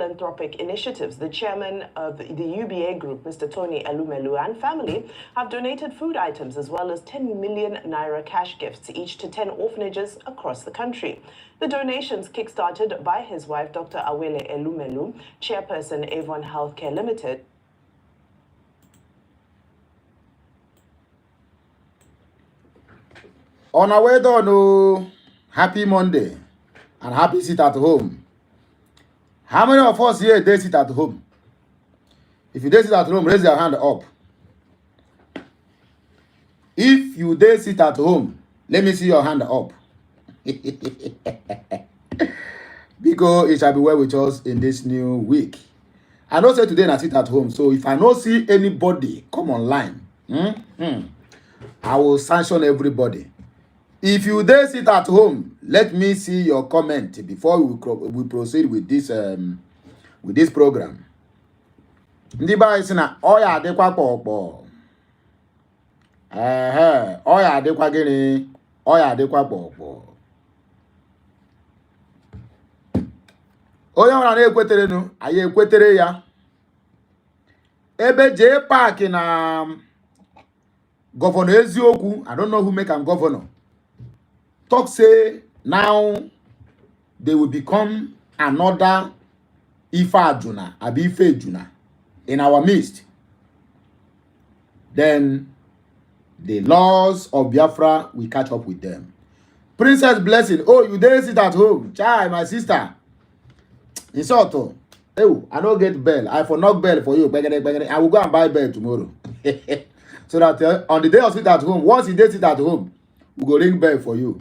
Philanthropic initiatives, the chairman of the UBA group, Mr. Tony Elumelu, and family have donated food items as well as 10 million naira cash gifts, each to 10 orphanages across the country. The donations kick-started by his wife, Dr. Awele Elumelu, chairperson, Avon Healthcare Limited. On our way down, happy Monday and happy sit at home. How many of us here they sit at home? If you did sit at home, raise your hand up. If you did sit at home, let me see your hand up. Because it shall be well with us in this new week. I know say today I sit at home, so if I don't see anybody come online, I will sanction everybody. If you dare sit at home, let me see your comment before we proceed with this program. Ndị ba isi na oya adịkwa kpọkpọ. Oya adịkwa gịnị? Oya adịkwa kpọkpọ. Onye ọbụla na-ekwetere nụ, anyị ekwetere ya. Ebe jee park na Governor Eziokwu, I don't know who make am governor. Talk say now they will become another Ifa Juna, Abife Juna in our midst. Then the laws of Biafra will catch up with them. Princess Blessing, oh, you didn't sit at home. Chai, my sister. Insulto. Oh, I don't get bell. I for knock bell for you. I will go and buy bell tomorrow. So that on the day of sit at home, once you did sit at home, we go ring bell for you.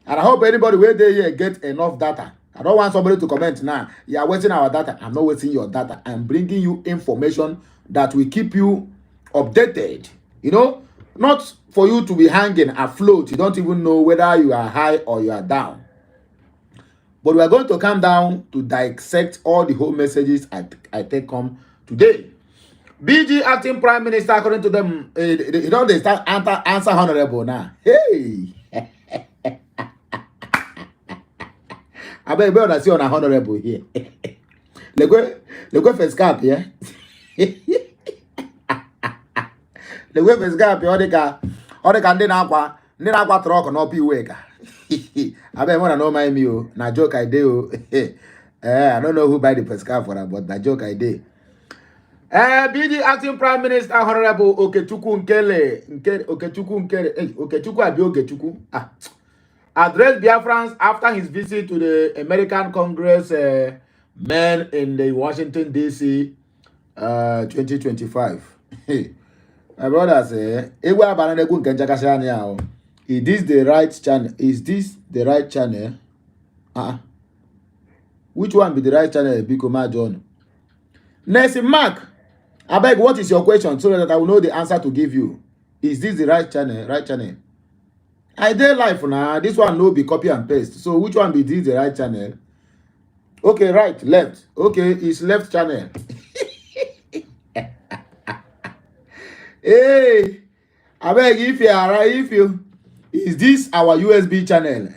And I hope anybody where they here get enough data. I don't want somebody to comment now. You are wasting our data. I'm not wasting your data. I'm bringing you information that will keep you updated. You know, not for you to be hanging afloat. You don't even know whether you are high or you are down. But we are going to come down to dissect all the whole messages I take home today. BG acting prime minister, according to them, you know, they start answer honorable now. Hey. I bet you see on a honorable here. Le go first cap, yeah. Le go first cap, all the can then aqua truck no be wake. I bet wanna know my meal. Na joke I do. I don't know who buy the first cap for that, but na joke I did. BD acting prime minister honorable Okechukwu Nkere Okechukwu abi Okechukwu addressed Biafrans after his visit to the American Congressmen in the Washington D.C. 2025. My brother say, is this the right channel? Is this the right channel? Which one be the right channel? Bikoma John. Nancy Mark, I beg, what is your question so that I will know the answer to give you? Is this the right channel? Right channel? I did life now. This one no be copy and paste. So which one be this the right channel? Okay, right, left. Okay, it's left channel. Hey, I beg if you are right, is this our USB channel?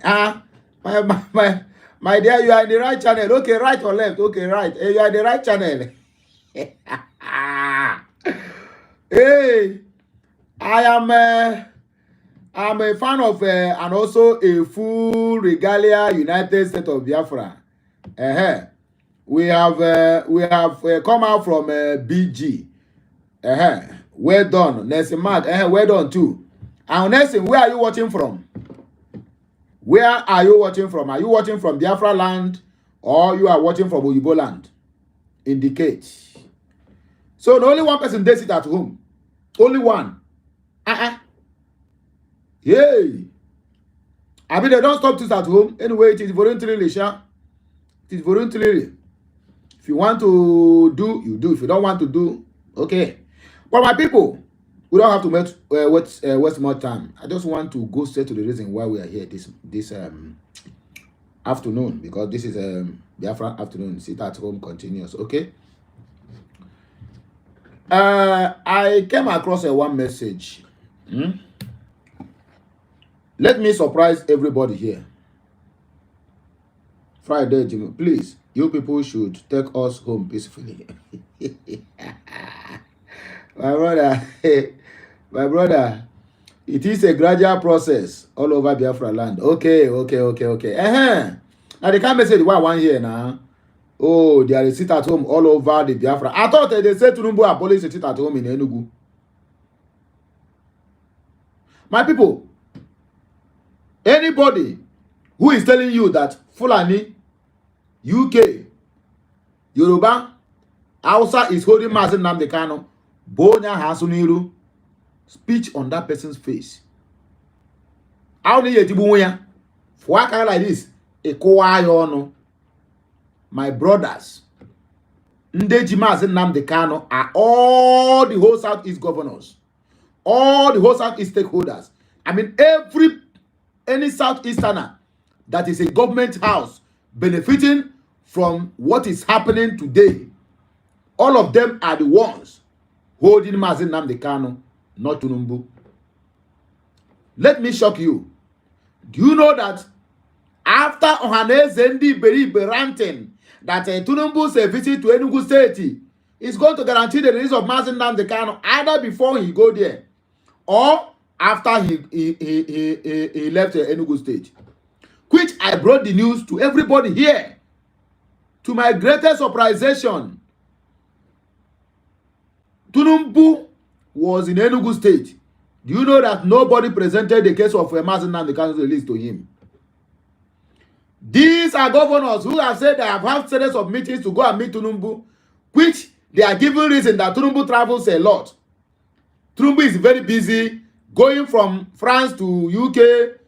My dear, you are in the right channel. Okay, right or left? Okay, right. You are in the right channel. Hey, I'm a fan of and also a full regalia United States of Biafra. We have come out from BG. Well done, Nelson Mark. Well done too. And Nelson, where are you watching from? Where are you watching from? Are you watching from Biafra land or you are watching from Oyibo land? Indicate. So the only one person does it at home. Only one. Yay. I mean, they don't stop this at home. Anyway, it is voluntarily, Sha. It is voluntarily. If you want to do, you do. If you don't want to do, okay. But my people, we don't have to waste more time. I just want to go straight to the reason why we are here this afternoon, because this is Biafra afternoon. Sit at home continuous, okay? I came across one message. Let me surprise everybody here. Friday, Jimmy. Please, you people should take us home peacefully. My brother, my brother, it is a gradual process all over Biafra land. Okay. Now they can't say the one here now. Oh, there is sit at home all over the Biafra. I thought they said Tinubu abolished sit at home in Enugu. My people, anybody who is telling you that Fulani, UK, Yoruba, Hausa is holding Mazi Nnamdi Kanu, Bonya Hasuniru, speech on that person's face. How do you do it? For a like this, my brothers, Ndeji Mazi Nnamdi Kanu are all the whole Southeast governors, all the whole Southeast stakeholders. I mean, any Southeasterner that is a government house benefiting from what is happening today, all of them are the ones holding Mazi Nnamdi Kanu, not Tinubu. Let me shock you. Do you know that after Ohaneze Ndiberi ranting that Tinubu's visit to Enugu State is going to guarantee the release of Mazi Nnamdi Kanu either before he go there or after he left Enugu State, which I brought the news to everybody here. To my greatest surprisation, Tinubu was in Enugu State. Do you know that nobody presented the case of Mazi Nnamdi Kanu's release to him? These are governors who have said they have had series of meetings to go and meet Tinubu, which they are giving reason that Tinubu travels a lot. Tinubu is very busy going from France to UK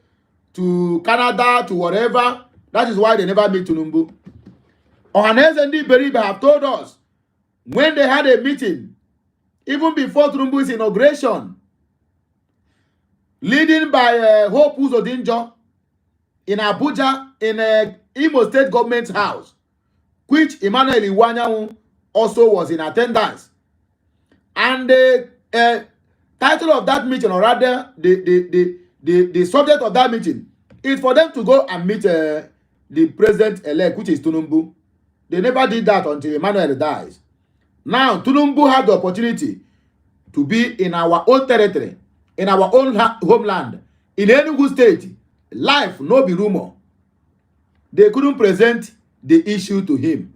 to Canada to whatever. That is why they never meet Tinubu. Ohaneze Ndiberi have told us when they had a meeting, even before Tinubu's inauguration, leading by Hope Uzodinjo in Abuja, in Imo State Government House, which Emmanuel Iwanyahu also was in attendance. And the title of that meeting, or rather the subject of that meeting, is for them to go and meet the president-elect, which is Tinubu. They never did that until Emmanuel dies. Now, Tinubu had the opportunity to be in our own territory, in our own homeland, in Enugu State. Life, no be rumor. They couldn't present the issue to him.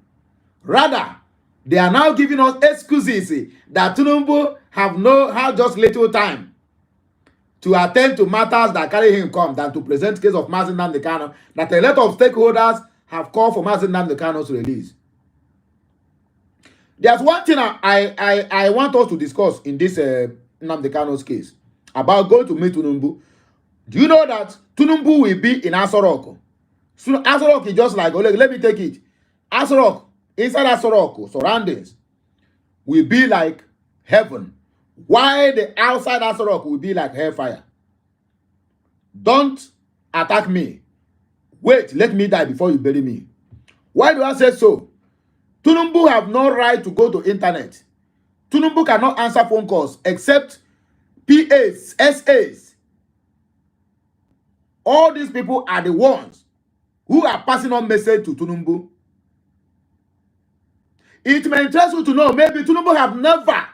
Rather, they are now giving us excuses that Tinubu have just little time to attend to matters that carry him come than to present case of Mazi Nnamdi Kanu, that a lot of stakeholders have called for Mazi Nnamdi Kanu's release. There's one thing I want us to discuss in this Nnamdi Kanu's case about going to meet Tinubu. Do you know that Tinubu will be in Aso Rock? So Aso Rock is just like, let me take it. Aso Rock, inside Aso Rock, surroundings, will be like heaven, while the outside Aso Rock will be like hellfire. Don't attack me. Wait, let me die before you bury me. Why do I say so? Tinubu have no right to go to internet. Tinubu cannot answer phone calls except PAs, SAs. All these people are the ones who are passing on message to Tinubu. It may interest you to know, maybe Tinubu have never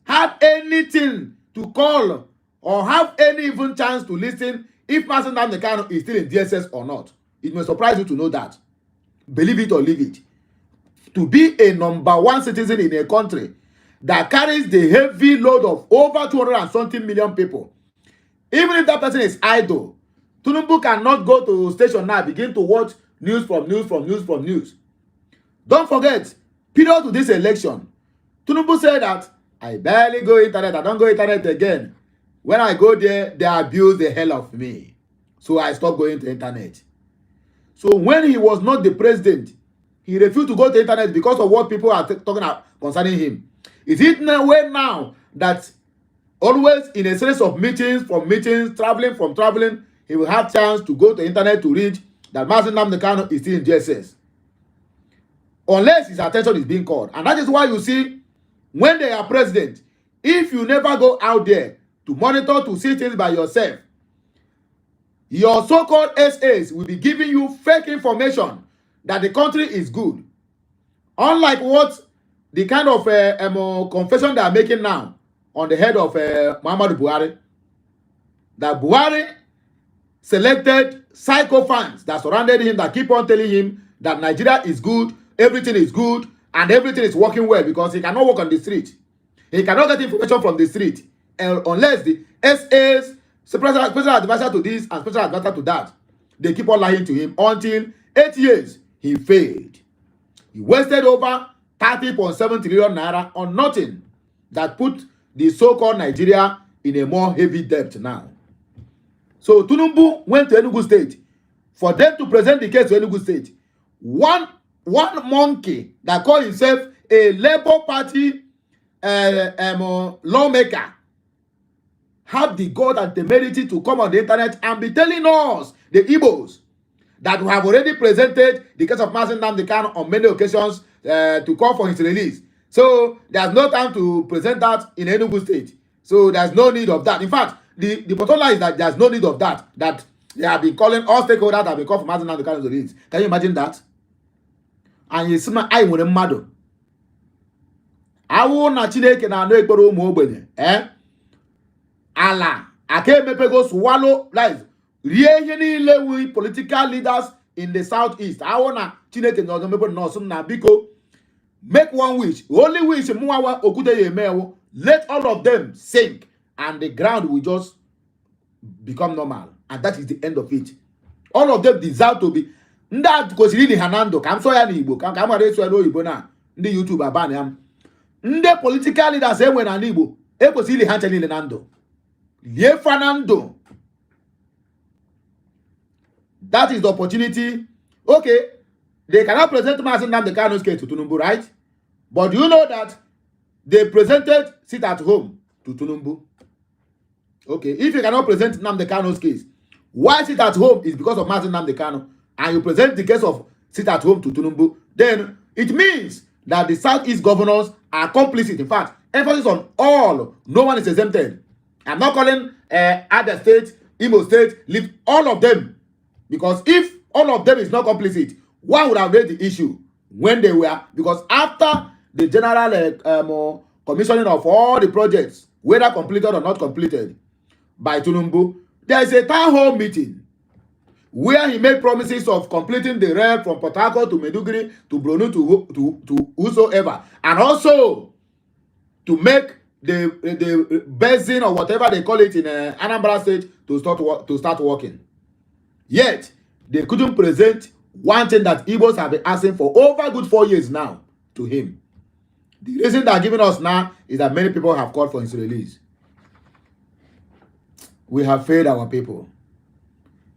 had anything to call or have any even chance to listen if Mazi Nnamdi Kanu is still in DSS or not. It may surprise you to know that. Believe it or leave it. To be a number one citizen in a country that carries the heavy load of over 200 and something million people, even if that person is idle, Tinubu cannot go to station now, begin to watch news from news. Don't forget, period to this election, Tinubu said that I barely go internet, I don't go internet again. When I go there, they abuse the hell of me. So I stopped going to internet. So when he was not the president, he refused to go to internet because of what people are talking about concerning him. Is it now that always in a series of meetings, traveling, he will have chance to go to internet to read that Mazi Nnamdi Kanu is still in DSS? Unless his attention is being called. And that is why you see, when they are president, if you never go out there to monitor, to see things by yourself, your so-called SAs will be giving you fake information that the country is good. Unlike what the kind of confession they are making now on the head of Muhammadu Buhari, that Buhari selected psycho fans that surrounded him, that keep on telling him that Nigeria is good, everything is good, and everything is working well, because he cannot work on the street. He cannot get information from the street unless the SAs, special advisor to this and special advisor to that, they keep on lying to him until 8 years he failed. He wasted over 30.7 trillion naira on nothing that put the so-called Nigeria in a more heavy debt now. So Tinubu went to Enugu State for them to present the case to Enugu State. One monkey that called himself a Labour Party lawmaker have the God and temerity to come on the internet and be telling us, the Igbos, that we have already presented the case of Nnamdi Kanu on many occasions to call for his release. So there's no time to present that in Enugu State. So there's no need of that. In fact, the bottom line is that there's no need of that. That they have been calling all stakeholders have been called for Nnamdi Kanu's release. Can you imagine that? And you see my eye with a mother. I will not Chineke na no ekporo umu ogbenye. Allah, I can't make go swallow lies. We political leaders in the southeast. I wanna Chineke no mebe no some na biko. Make one wish. Only wish muawa okude yemewo. Let all of them sink, and the ground will just become normal, and that is the end of it. All of them deserve to be. Nda kozili ni Hanando. Kam so ya ni Igbo. Kam are so no Igbo na. Ndi YouTube abani am. Nde political leaders enwe na Igbo. Kozili hancheli le Nando. Lie Fernando. That is the opportunity. Okay, they cannot present Nnamdi Kanu's case to Tinubu, right? But do you know that they presented sit at home to Tinubu? Okay, if you cannot present Nnamdi Kanu's case, why sit at home is because of Nnamdi Kanu, and you present the case of sit at home to Tinubu, then it means that the Southeast governors are complicit. In fact, emphasis on all, no one is exempted. I'm not calling other states, Imo State, leave all of them. Because if all of them is not complicit, one would have raised the issue when they were. Because after the general commissioning of all the projects, whether completed or not completed, by Tinubu, there is a town hall meeting where he made promises of completing the rail from Port Harcourt to Maiduguri to Borno to whosoever, and also to make the basin or whatever they call it in Anambra State to start working. Yet they couldn't present one thing that Igbos have been asking for over good 4 years now to him. The reason they are giving us now is that many people have called for his release. We have failed our people.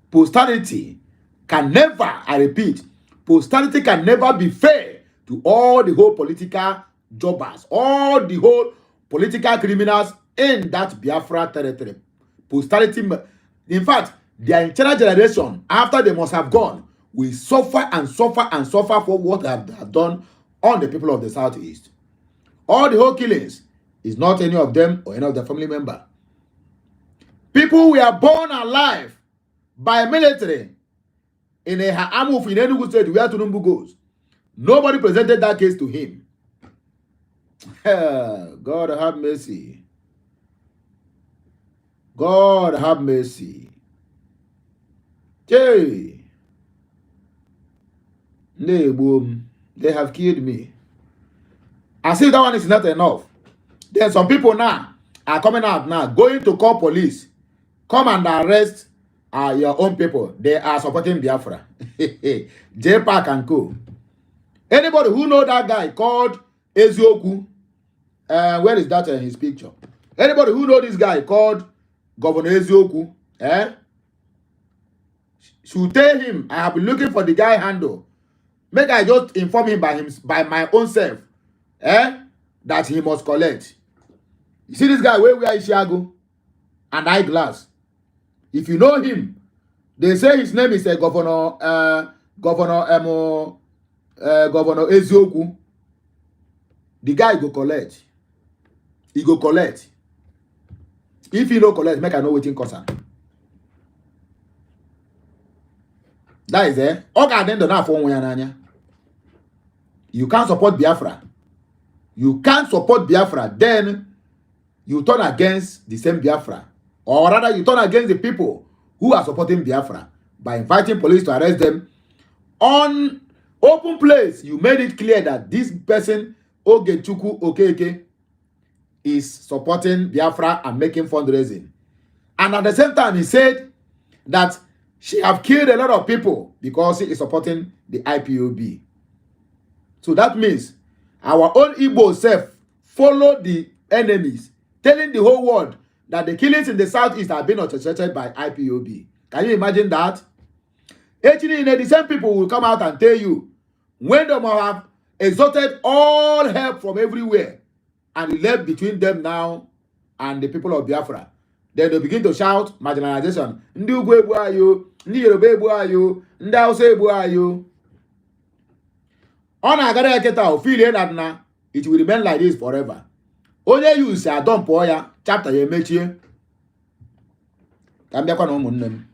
Posterity can never, I repeat, posterity can never be fair to all the whole political jobbers, all the whole political criminals in that Biafra territory. Posterity, in fact, their entire generation, after they must have gone, will suffer and suffer and suffer for what they have done on the people of the Southeast. All the whole killings is not any of them or any of their family member. People were born alive by military in a Amuf in Enugu State where Tinubu goes. Nobody presented that case to him. God have mercy. God have mercy. Hey. They have killed me. As if that one is not enough. Then some people now are coming out now, going to call police. Come and arrest your own people. They are supporting Biafra. J-Pack and Co. Anybody who know that guy called Ezioku, where is that in his picture? Anybody who know this guy called Governor Ezioku, should tell him I have been looking for the guy handle. Make I just inform him by my own self, that he must collect. You see this guy where Ishiago and eyeglass. If you know him, they say his name is Governor Ezioku. The guy go collect. He go collect. If he no collect, make I know wetin cause am. That is it. Oga den do na for one yananya. You can't support Biafra. You can't support Biafra, then you turn against the same Biafra. Or rather, you turn against the people who are supporting Biafra by inviting police to arrest them. On open place, you made it clear that this person, Ogechukwu Okeke, is supporting Biafra and making fundraising. And at the same time, he said that she have killed a lot of people because he is supporting the IPOB. So that means our own Igbo self follow the enemies, telling the whole world that the killings in the Southeast have been orchestrated by IPOB. Can you imagine that? Actually, the same people will come out and tell you when they have exhausted all help from everywhere and left between them now and the people of Biafra. Then they begin to shout marginalization. Ndi Ugwu egbu ayo, ndi Yoruba egbu ayo, ndi Hausa egbu ayo. On a gada eketa feel that na it will remain like this forever. Onye you say I don't pour ya chapter ye mechie. Ka mbia kwa na umunne m.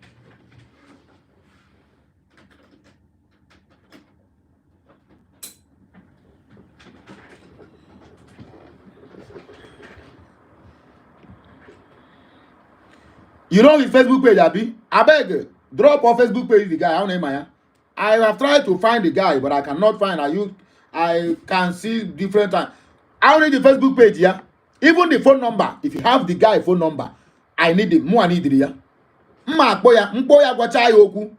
You know his Facebook page, Abi? I beg, drop off Facebook page the guy. I don't know him. I have tried to find the guy, but I cannot find. I can see different times. I don't need the Facebook page, yeah. Even the phone number. If you have the guy phone number, I need it. More I need it, yeah. Mpoya gwacha yoku.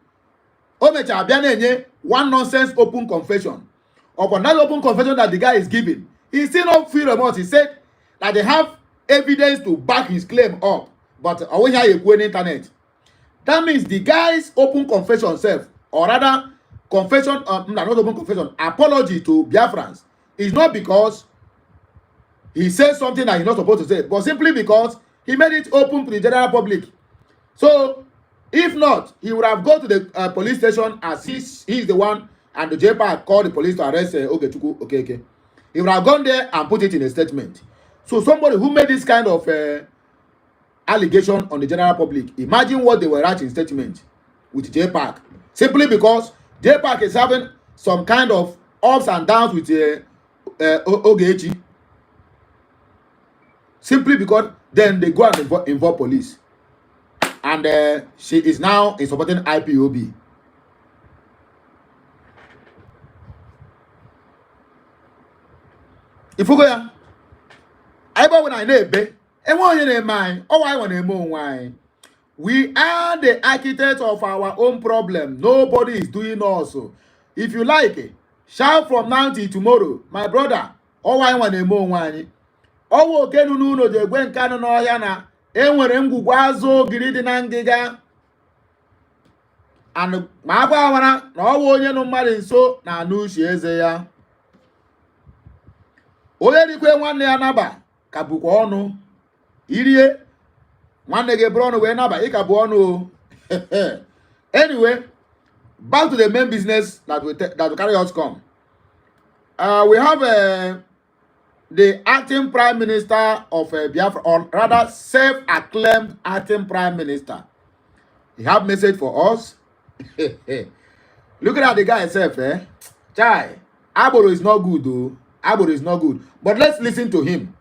Omecha abianenye one nonsense open confession. Upon that open confession that the guy is giving, he still not feel remorse. He said that they have evidence to back his claim up. But I wish I could internet. That means the guy's open confession self, or rather confession, not open confession, apology to Biafrans is not because he said something that he's not supposed to say, but simply because he made it open to the general public. So if not, he would have gone to the police station as he's the one, and the JPAC called the police to arrest Ogechukwu Okeke. He would have gone there and put it in a statement. So somebody who made this kind of allegation on the general public, imagine what they were writing in statement with JPAC, simply because JPAC is having some kind of ups and downs with Ogechi, simply because then they go and involve police, and she is now in supporting IPOB. If you go here, I when I know we are the architects of our own problem. Nobody is doing also. If you like it, shout from now till tomorrow, my brother. Oh, I want a more. Oh, okay, no, the Gwen Canon or Yana, and Guazo, Grid and Giga. And Mabawana, no one no matter so, now no she is there. Oh, you one day another, Kabukono. Irie one ge brono we na ba ikabuonu. Anyway, back to the main business that we carry us come. We have the acting prime minister of Biafra, or rather self-acclaimed acting prime minister. He have message for us. Looking at the guy himself, Chai, Aboro is not good though. Aboro is not good. But let's listen to him.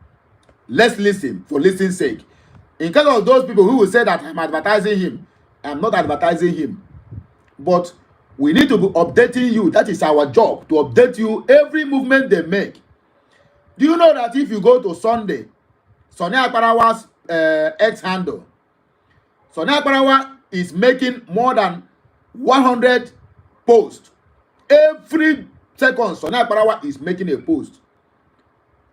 Let's listen for listening's sake. In case of those people who will say that I'm advertising him, I'm not advertising him. But we need to be updating you. That is our job, to update you every movement they make. Do you know that if you go to Sunday Akbarawa's X handle, Sunday Akbarawa is making more than 100 posts. Every second, Sunday Akbarawa is making a post.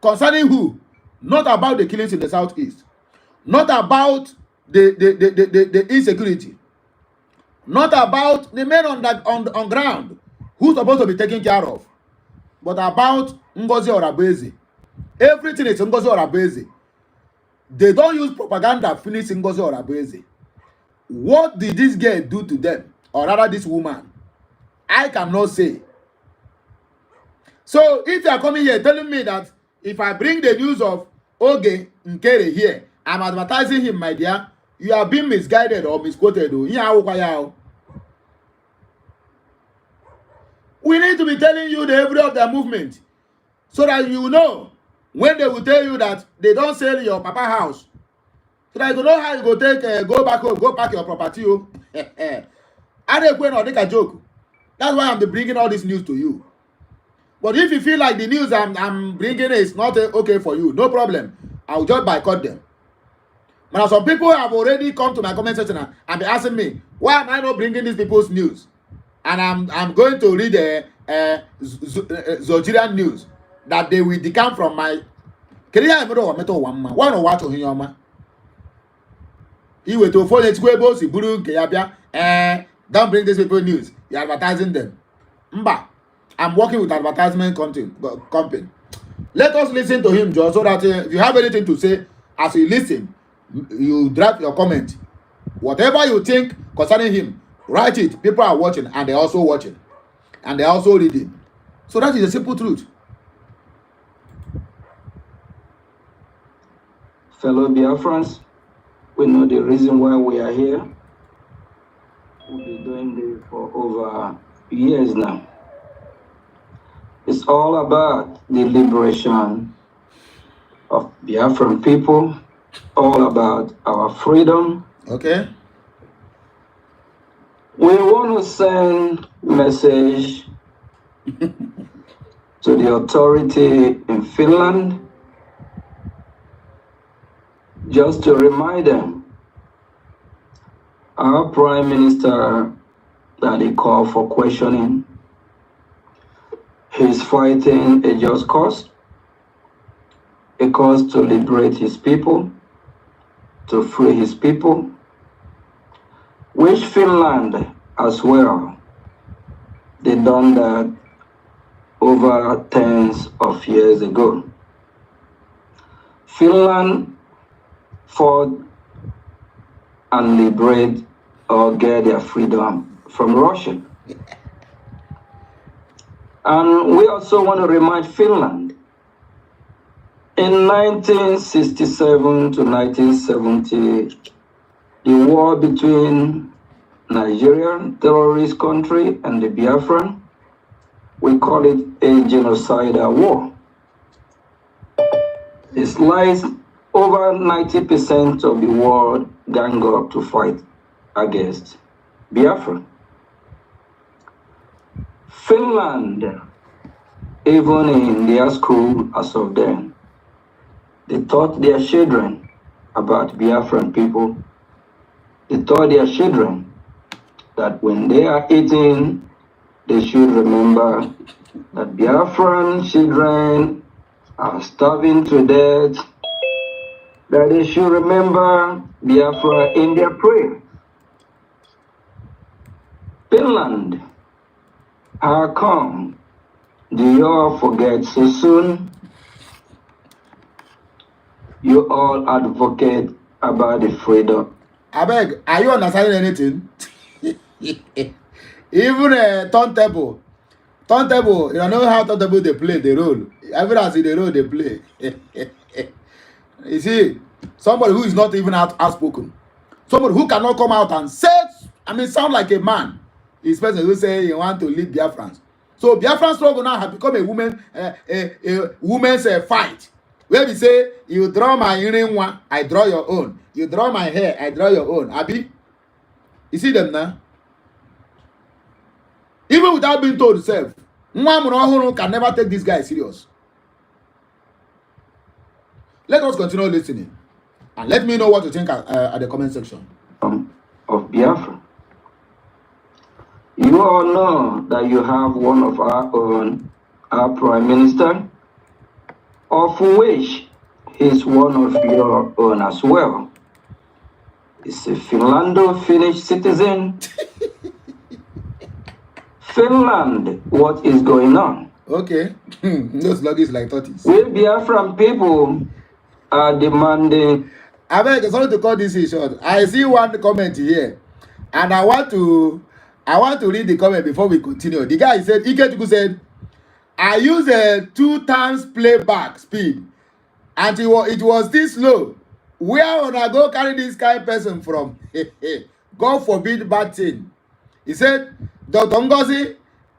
Concerning who? Not about the killings in the Southeast. Not about the insecurity. Not about the men on ground who's supposed to be taken care of. But about Ngozi Orabeze. Everything is Ngozi Orabeze. They don't use propaganda to finish Ngozi Orabeze. What did this girl do to them? Or rather this woman? I cannot say. So if you are coming here telling me that if I bring the news of Oge Nkere here, I'm advertising him, my dear, you are being misguided or misquoted. We need to be telling you the every of their movement. So that you know when they will tell you that they don't sell your papa house. So that you know how you go take go back home, go pack your property. I don't go on a joke. That's why I'm bringing all this news to you. But if you feel like the news I'm bringing is not okay for you, no problem. I'll just boycott them. Now, some people have already come to my comment section and be asking me, why am I not bringing these people's news? And I'm going to read the Zogirian news that they will decamp from my. Can you why not watch on him? He went to phone Buru don't bring these people news. You're advertising them. Mba, I'm working with advertisement company. Let us listen to him, Joe, so that if you have anything to say, as you listen, you drop your comment. Whatever you think concerning him, write it. People are watching, and they're also watching, and they're also reading. So that is the simple truth. Fellow Biafrans, we know the reason why we are here. We've been doing this for over years now. It's all about the liberation of Biafran people, all about our freedom. Okay. We want to send message to the authority in Finland, just to remind them, our Prime Minister that he called for questioning, he's fighting a just cause, a cause to liberate his people, to free his people, which Finland as well, they done that over tens of years ago. Finland fought and liberate or get their freedom from Russia. And we also want to remind Finland, in 1967 to 1970, the war between Nigerian terrorist country and the Biafran, we call it a genocidal war. It's like over 90% of the world gang up to fight against Biafra. Finland, even in their school as of then, they taught their children about Biafran people. They taught their children that when they are eating, they should remember that Biafran children are starving to death, that they should remember Biafra in their prayer. Finland, how come do you all forget so soon? You all advocate about the freedom. Abeg, are you understanding anything? Even a turntable, you know how turntable they play the role. Even as the role they play. You see, somebody who is not even outspoken, somebody who cannot come out and say, sound like a man, is person who say you want to lead Biafrans. So Biafran struggle now has become a woman's fight. Where we say, you draw my earring one, I draw your own. You draw my hair, I draw your own. Abi, you see them now? Even without being told himself, Nwamunohuru can never take this guy serious. Let us continue listening. And let me know what you think at the comment section. Of Biafra. You all know that you have one of our own, our Prime Minister, of which is one of your own as well. He's a Finnish citizen. Finland, what is going on? Okay. Those loggies like 30s. We Biafran people are demanding. I beg, sorry to cut this short. I see one comment here, and I want to read the comment before we continue. The guy said, Ikechuku said, I use a 2 times playback speed, and it was this slow. Where would I go carry this kind of person from? God forbid bad thing. He said, Dr. Ngozi,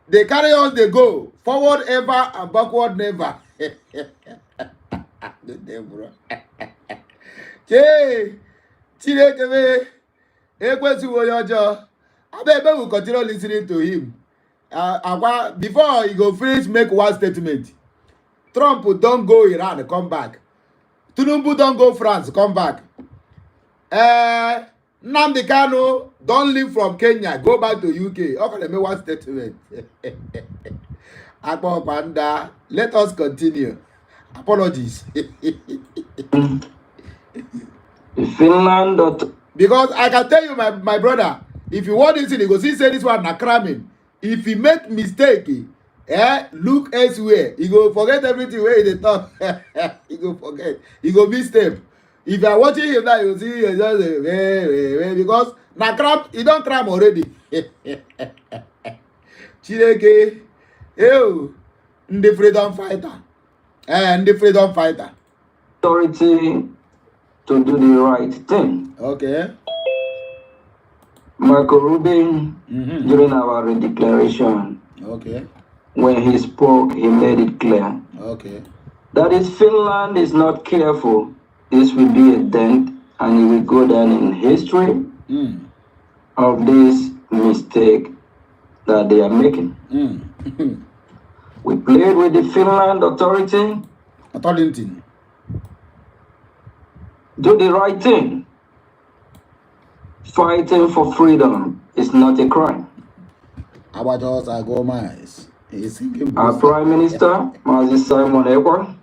they carry us, they go forward ever and backward never. Bro. Che, Chineke me, Ekwesu Woyojo. I bet we will continue listening to him. Before he go finish, make one statement. Trump don't go Iran, come back. Tinubu don't go France, come back. Nnamdi Kanu don't leave from Kenya, go back to UK. Okay, let me one statement. Akpo Panda, let us continue. Apologies. Finland. Because I can tell you, my brother, if you want this thing, he go see say this one na cramming. If he make mistake, look elsewhere. He go forget everything where he talk. He go forget. He go misstep. If you are watching him now, you see he just because na cram. He don't cram already. Chineke, the freedom fighter, the freedom fighter. Authority to do the right thing. Okay. Marco Rubin, during our declaration, okay, when he spoke, he made it clear. Okay. That if Finland is not careful, this will be a dent and it will go down in history of this mistake that they are making. We played with the Finland authority. Do the right thing. Fighting for freedom is not a crime. Our Gomez. Our Prime Minister, Mazi Simon Ekwa,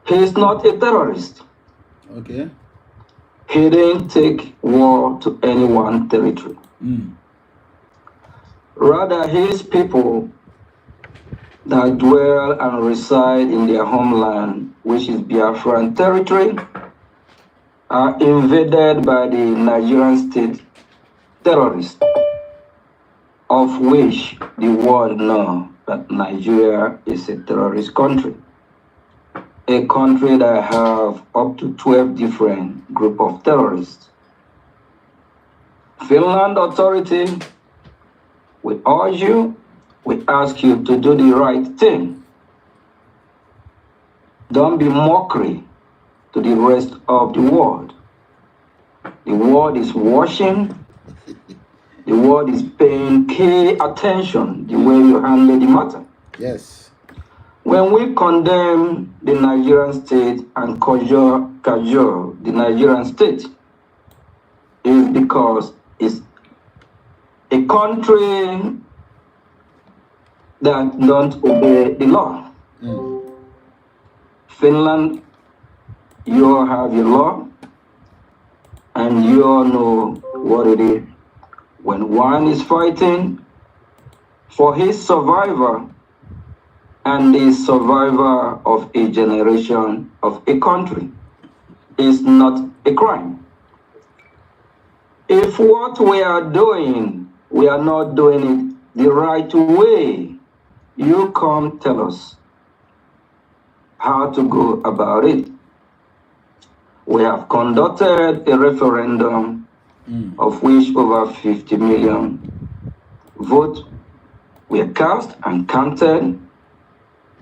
he is not a terrorist. Okay. He didn't take war to anyone's territory. Rather, his people that dwell and reside in their homeland, which is Biafran territory, are invaded by the Nigerian state terrorists, of which the world knows that Nigeria is a terrorist country. A country that have up to 12 different group of terrorists. Finland authority, we urge you, we ask you to do the right thing. Don't be mockery to the rest of the world. The world is watching. The world is paying key attention the way you handle the matter. Yes. When we condemn the Nigerian state and cajole the Nigerian state, is because it's a country that don't obey the law. Finland, you have your law, and you all know what it is. When one is fighting for his survivor and the survivor of a generation of a country, is not a crime. If what we are doing, we are not doing it the right way, you come tell us how to go about it. We have conducted a referendum of which over 50 million votes were cast and counted,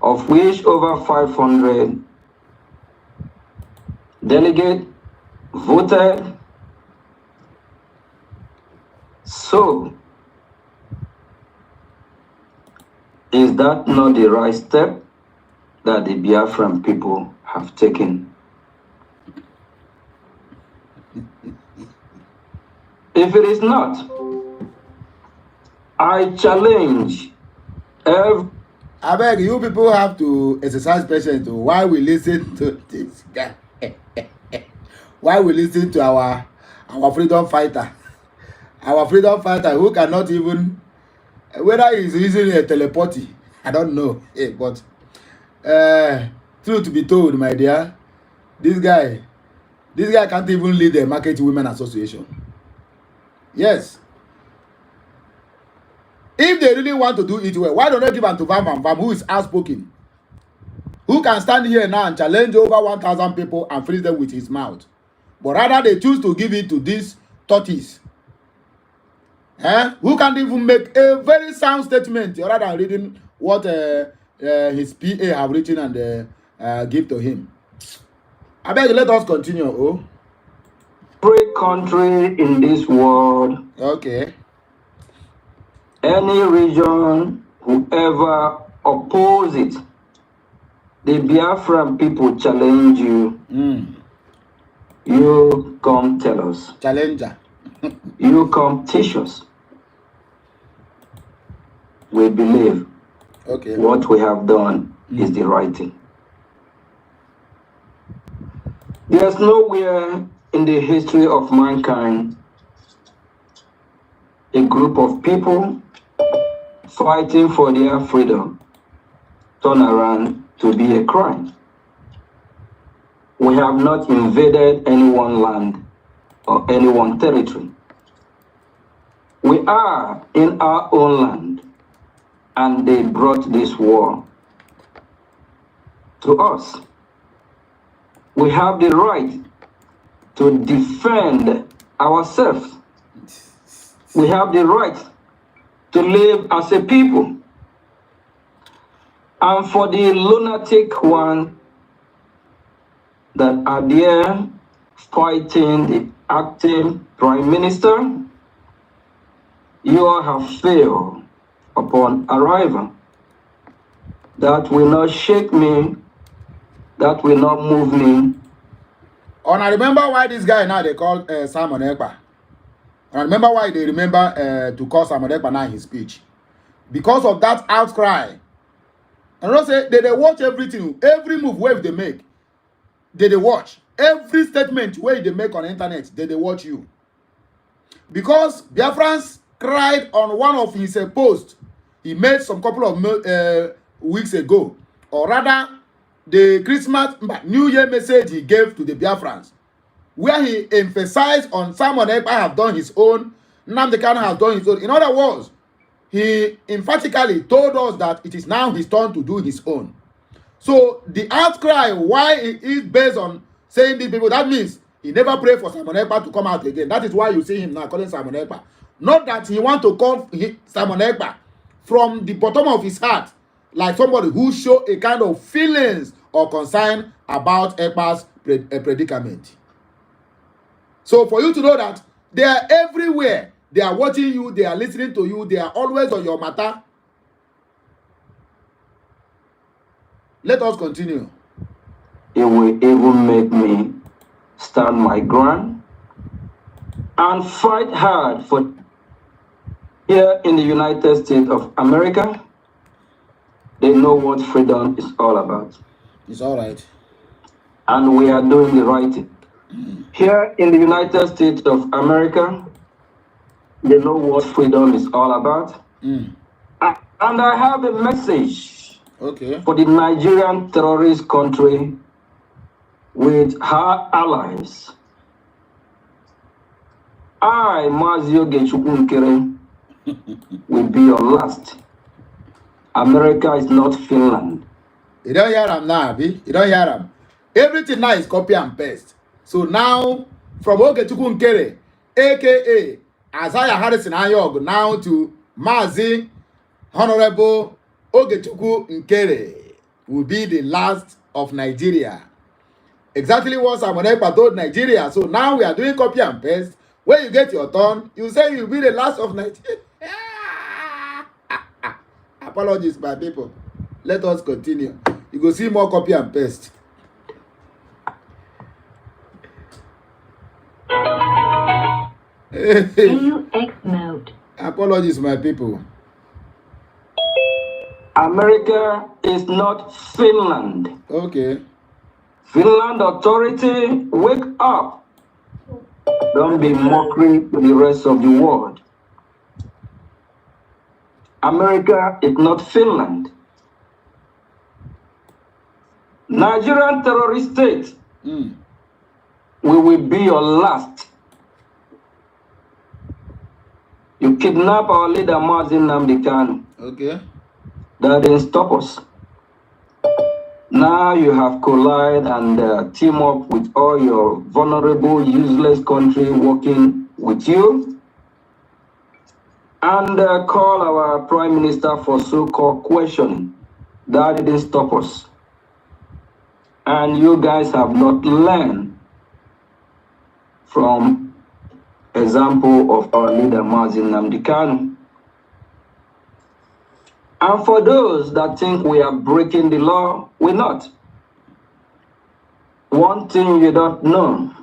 of which over 500 delegates voted. So, is that not the right step that the Biafran people have taken? If it is not, I challenge every... I beg you people have to exercise patience while we listen to this guy. While we listen to our freedom fighter. Our freedom fighter who cannot even, whether he's using a telepathy, I don't know. But truth to be told, my dear, this guy can't even lead the Market Women Association. Yes. If they really want to do it well, why don't they give them to Vam, who is outspoken? Who can stand here now and challenge over 1,000 people and freeze them with his mouth? But rather they choose to give it to this tortoise. Who can't even make a very sound statement rather than reading what his PA have written and give to him. I beg, let us continue. Oh, Every country in this world, okay. any region, whoever oppose it, the Biafran people challenge you. You come tell us. Challenger. You come teach us. We believe what we have done is the right thing. There's nowhere in the history of mankind a group of people fighting for their freedom turn around to be a crime. We have not invaded any one land or any one territory. We are in our own land, and they brought this war to us. We have the right to defend ourselves. We have the right to live as a people. And for the lunatic one that are there fighting the acting prime minister, you all have failed upon arrival. That will not shake me, that will not move me. And I remember why this guy now they call Simon Ekpa. And I remember why they remember to call Simon Ekpa now in his speech. Because of that outcry. And I say they watch everything, every move wave they make. They watch. Every statement where they make on the internet, they watch you. Because Biafrans cried on one of his posts he made some couple of weeks ago, or rather the Christmas New Year message he gave to the Biafrans, where he emphasized on Simon Ekpa have done his own, Nnamdi Kanu has done his own. In other words, he emphatically told us that it is now his turn to do his own. So the outcry why it is based on saying these people, that means he never prayed for Simon Ekpa to come out again. That is why you see him now calling Simon Ekpa. Not that he want to call Simon Ekpa from the bottom of his heart, like somebody who show a kind of feelings or concern about Ekpa's predicament. So for you to know that they are everywhere, they are watching you, they are listening to you, they are always on your matter. Let us continue. It will even make me stand my ground and fight hard for here in the United States of America. They know what freedom is all about. It's all right. And we are doing the right thing. Here in the United States of America, they know what freedom is all about. And I have a message for the Nigerian terrorist country with her allies. I, Nkere, will be your last. America is not Finland. You don't hear them now, Abi. You don't hear them. Everything now is copy and paste. So now, from Nkere, a.k.a. Isaiah Harrison Ayog, now to Mazi Honorable Nkere, will be the last of Nigeria. Exactly what Simon Ekpa told Nigeria. So now we are doing copy and paste. When you get your turn, you say you'll be the last of Nigeria. Apologies, my people. Let us continue. You go see more copy and paste. AUX mode. Apologies, my people. America is not Finland. Okay. Finland authority, wake up. Don't be mockery to the rest of the world. America is not Finland. Nigerian terrorist state, we will be your last. You kidnap our leader, Nnamdi Kanu. Okay. That didn't stop us. Now you have collided and team up with all your vulnerable, useless country working with you, and call our prime minister for so-called questioning. That didn't stop us. And you guys have not learned from example of our leader, Nnamdi Kanu. And for those that think we are breaking the law, we're not. One thing you don't know,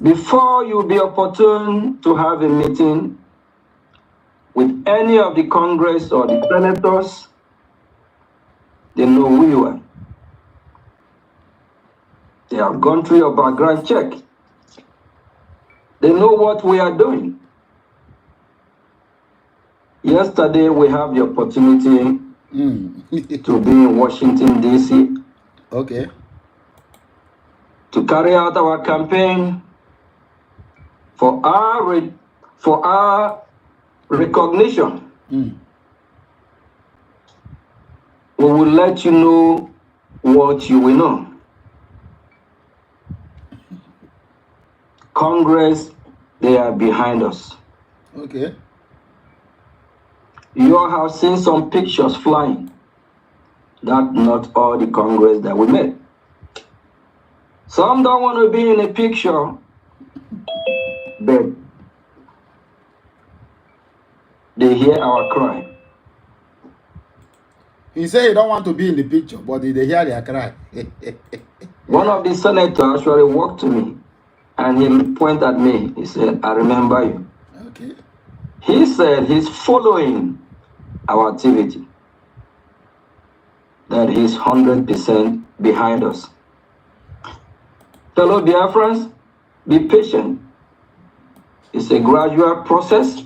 before you be opportune to have a meeting with any of the Congress or the senators, they know who you are. They have gone through your background check. They know what we are doing. Yesterday, we have the opportunity to be in Washington, D.C. Okay. To carry out our campaign for our recognition. We will let you know what you will know. Congress, they are behind us. Okay. You all have seen some pictures flying. That's not all the Congress that we met. Some don't want to be in a picture, but they hear our cry. He said he don't want to be in the picture, but they hear their cry. One of the senators actually walked to me and he pointed at me. He said, I remember you. Okay. He said he's following our activity, that he's 100% behind us. Fellow Biafrans, be patient. It's a gradual process.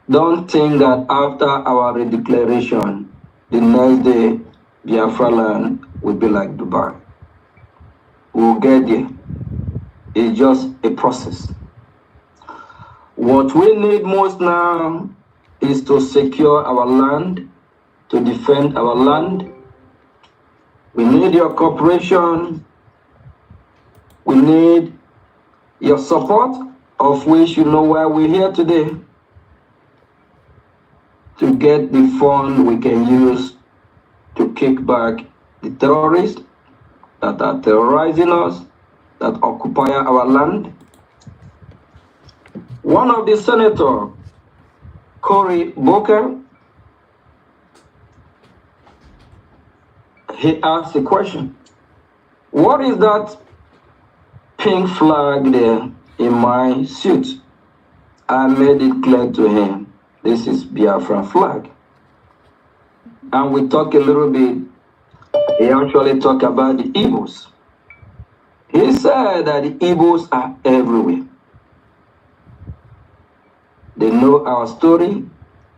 Don't think that after our redeclaration, the next day, Biafra land will be like Dubai. We'll get there. It's just a process. What we need most now is to secure our land, to defend our land. We need your cooperation. We need your support, of which you know why we're here today, to get the fund we can use to kick back the terrorists that are terrorizing us, that occupy our land. One of the senators, Cory Booker, he asked a question. What is that pink flag there in my suit? I made it clear to him, this is Biafra flag. And we talk a little bit, he actually talked about the Igbos. He said that the Igbos are everywhere. They know our story,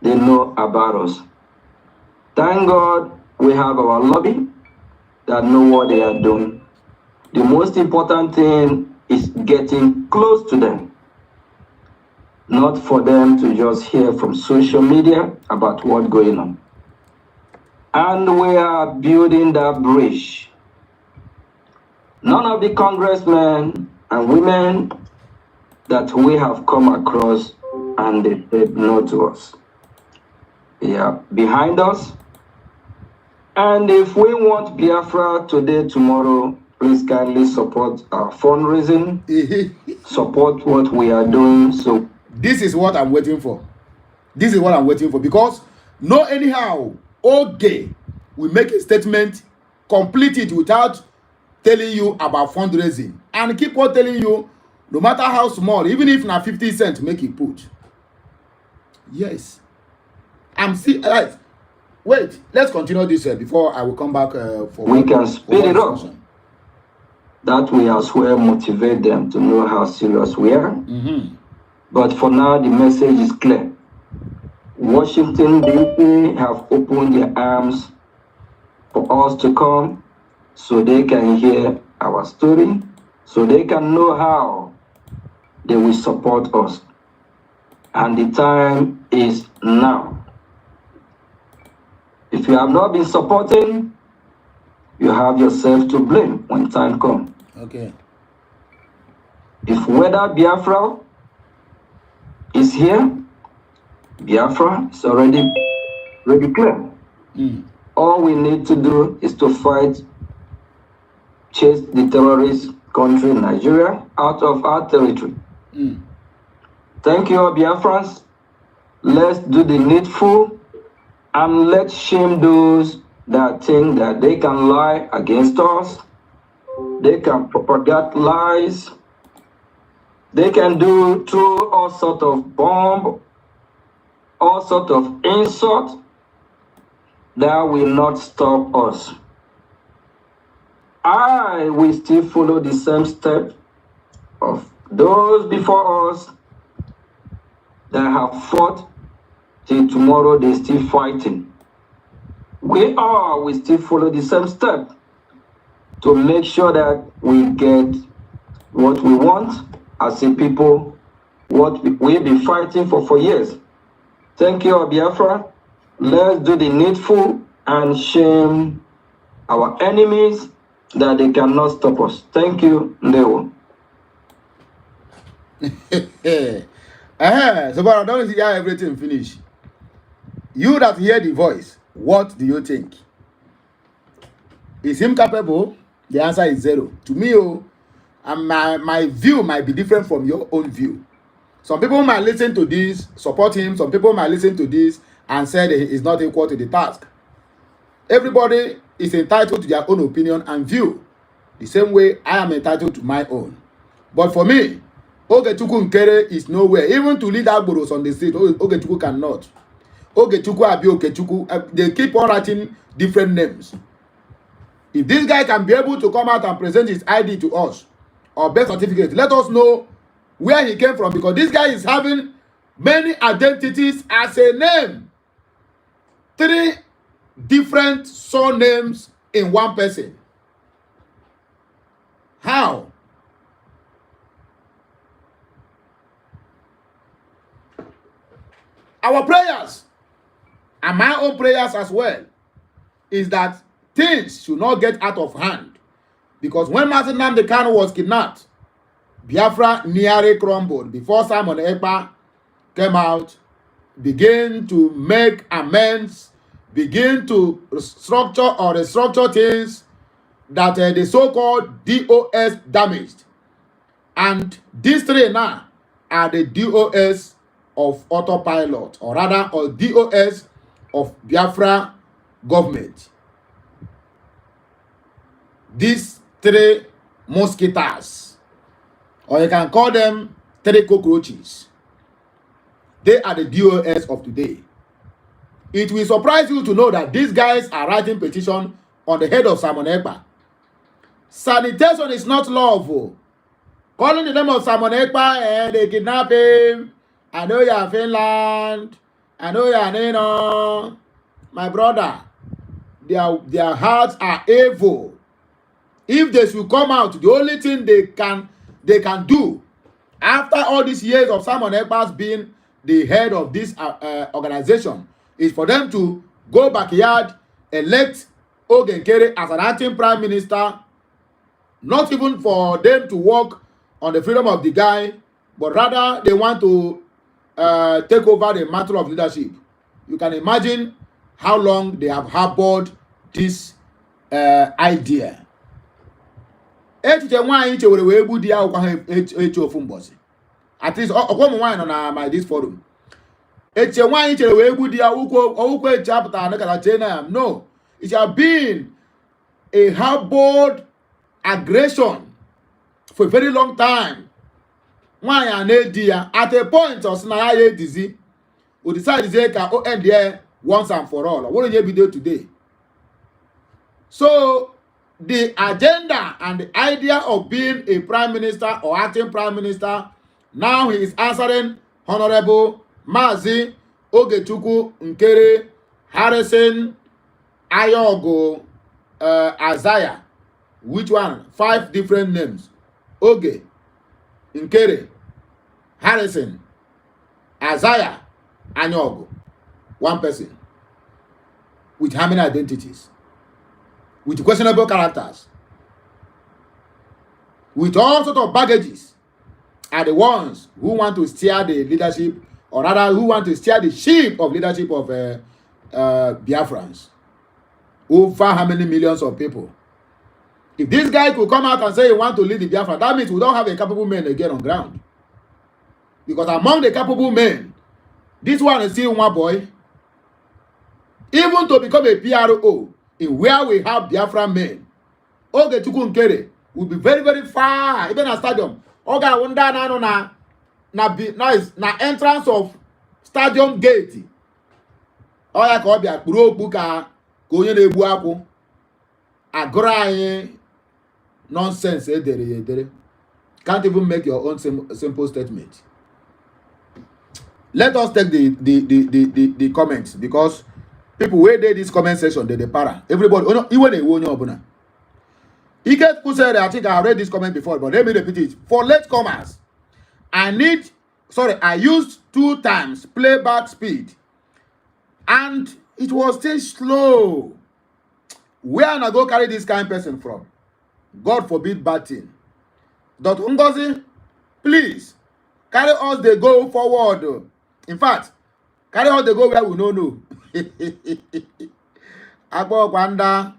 they know about us. Thank God we have our lobby that know what they are doing. The most important thing is getting close to them. Not for them to just hear from social media about what's going on. And we are building that bridge. None of the congressmen and women that we have come across and they said no to us. They are behind us. And if we want Biafra today, tomorrow, please kindly support our fundraising, support what we are doing. So this is what I'm waiting for. This is what I'm waiting for, because no anyhow, okay, we make a statement, complete it without telling you about fundraising, and keep on telling you, no matter how small, even if na 50 cents, make it put. Yes, I'm still right. Wait, let's continue this before I will come back for. We can speed it up. That we as well motivate them to know how serious we are. But for now, the message is clear. Washington, D.C. have opened their arms for us to come so they can hear our story, so they can know how they will support us. And the time is now. If you have not been supporting, you have yourself to blame when time comes. Okay. If whether Biafra is here, Biafra is already clear. All we need to do is to fight, chase the terrorist country Nigeria out of our territory. Thank you, Biafrans. Let's do the needful and let's shame those that think that they can lie against us. They can propagate lies. They can throw all sort of bomb, all sort of insult. That will not stop us. I will still follow the same step of those before us that have fought till tomorrow. They still fighting. We all will still follow the same step to make sure that we get what we want as a people, what we've been fighting for years. Thank you, Biafra. Let's do the needful and shame our enemies that they cannot stop us. Thank you, Ndewo. So, but I don't see how everything finish. You that hear the voice, what do you think? Is him capable? The answer is 0. To me, and my view might be different from your own view. Some people might listen to this, support him. Some people might listen to this and say that he is not equal to the task. Everybody is entitled to their own opinion and view. The same way I am entitled to my own. But for me, Ogechukwu Nkere is nowhere. Even to lead Agboros on the street, Ogechukwu cannot. Ogechukwu Abi Okechukwu, they keep on writing different names. If this guy can be able to come out and present his ID to us, or birth certificate, let us know where he came from, because this guy is having many identities as a name. 3 different surnames in one person. How? Our prayers, and my own prayers as well, is that things should not get out of hand. Because when Master Nnamdi Kanu was kidnapped, Biafra nearly crumbled before Simon Ekpa came out, began to make amends, begin to restructure things that the so-called DOS damaged. And these 3 now are the DOS of autopilot, or rather, or DOS of Biafra government. These 3 mosquitoes, or you can call them 3 cockroaches, they are the DOS of today. It will surprise you to know that these guys are writing petition on the head of Simon Ekpa. Sanitation is not lawful. Calling the name of Simon Ekpa and they kidnap him. I know you are Finland. I know you are Nino. My brother, their hearts are evil. If they should come out, the only thing they can do after all these years of Simon Ekpa's being the head of this organization is for them to go backyard, elect Nkere as an acting prime minister, not even for them to work on the freedom of the guy, but rather they want to take over the mantle of leadership. You can imagine how long they have harbored this idea. Echiche nwaanyị chewere wee gbu di ya ụkwa ha echi ofu mbọsị. At least ọkwa ụmụ nwaanyị nọ na my this forum. Echiche nwaanyị chere wee gbu di ya ụkwa echi apụtara nakata chee na ya. No, it has been a harbored aggression for a very long time. Nwaanyị a na-edi ya at a point ọ sị na ya edizi o decide ka o end there once and for all. What will you today? So the agenda and the idea of being a prime minister or acting prime minister, now he is answering Honorable Mazi Ogechukwu Nkere Harrison Ayogo Isaiah. Which one? 5 different names. Oge, Nkere, Harrison, Isaiah, Anyogo. One person. With how many identities? With questionable characters, with all sorts of baggages, are the ones who want to steer the leadership, or rather who want to steer the ship of leadership of Biafrans. over how many millions of people. If this guy could come out and say he wants to lead the Biafra, that means we don't have a capable man again on ground. Because among the capable men, this one is still one boy. Even to become a PRO, in where we have Biafra men, Oge Chukwu Nkere will be very, very far. Even a stadium. Oga wunda na entrance of stadium gate. Oya ka obia kpuru okpu ka onye na-egbu akwụ. Agụrụ anyị nonsense edere. Can't even make your own simple statement. Let us take the comments, because people where they this comment section they para everybody even a one obuna. Ike said, I think I read this comment before, but let me repeat it. For latecomers, I used 2 times playback speed, and it was still slow. Where am I go carry this kind of person from? God forbid bad thing. Dr. Ngozi, please carry us they go forward. In fact, carry us they go where we don't know. Agbo Gwanda.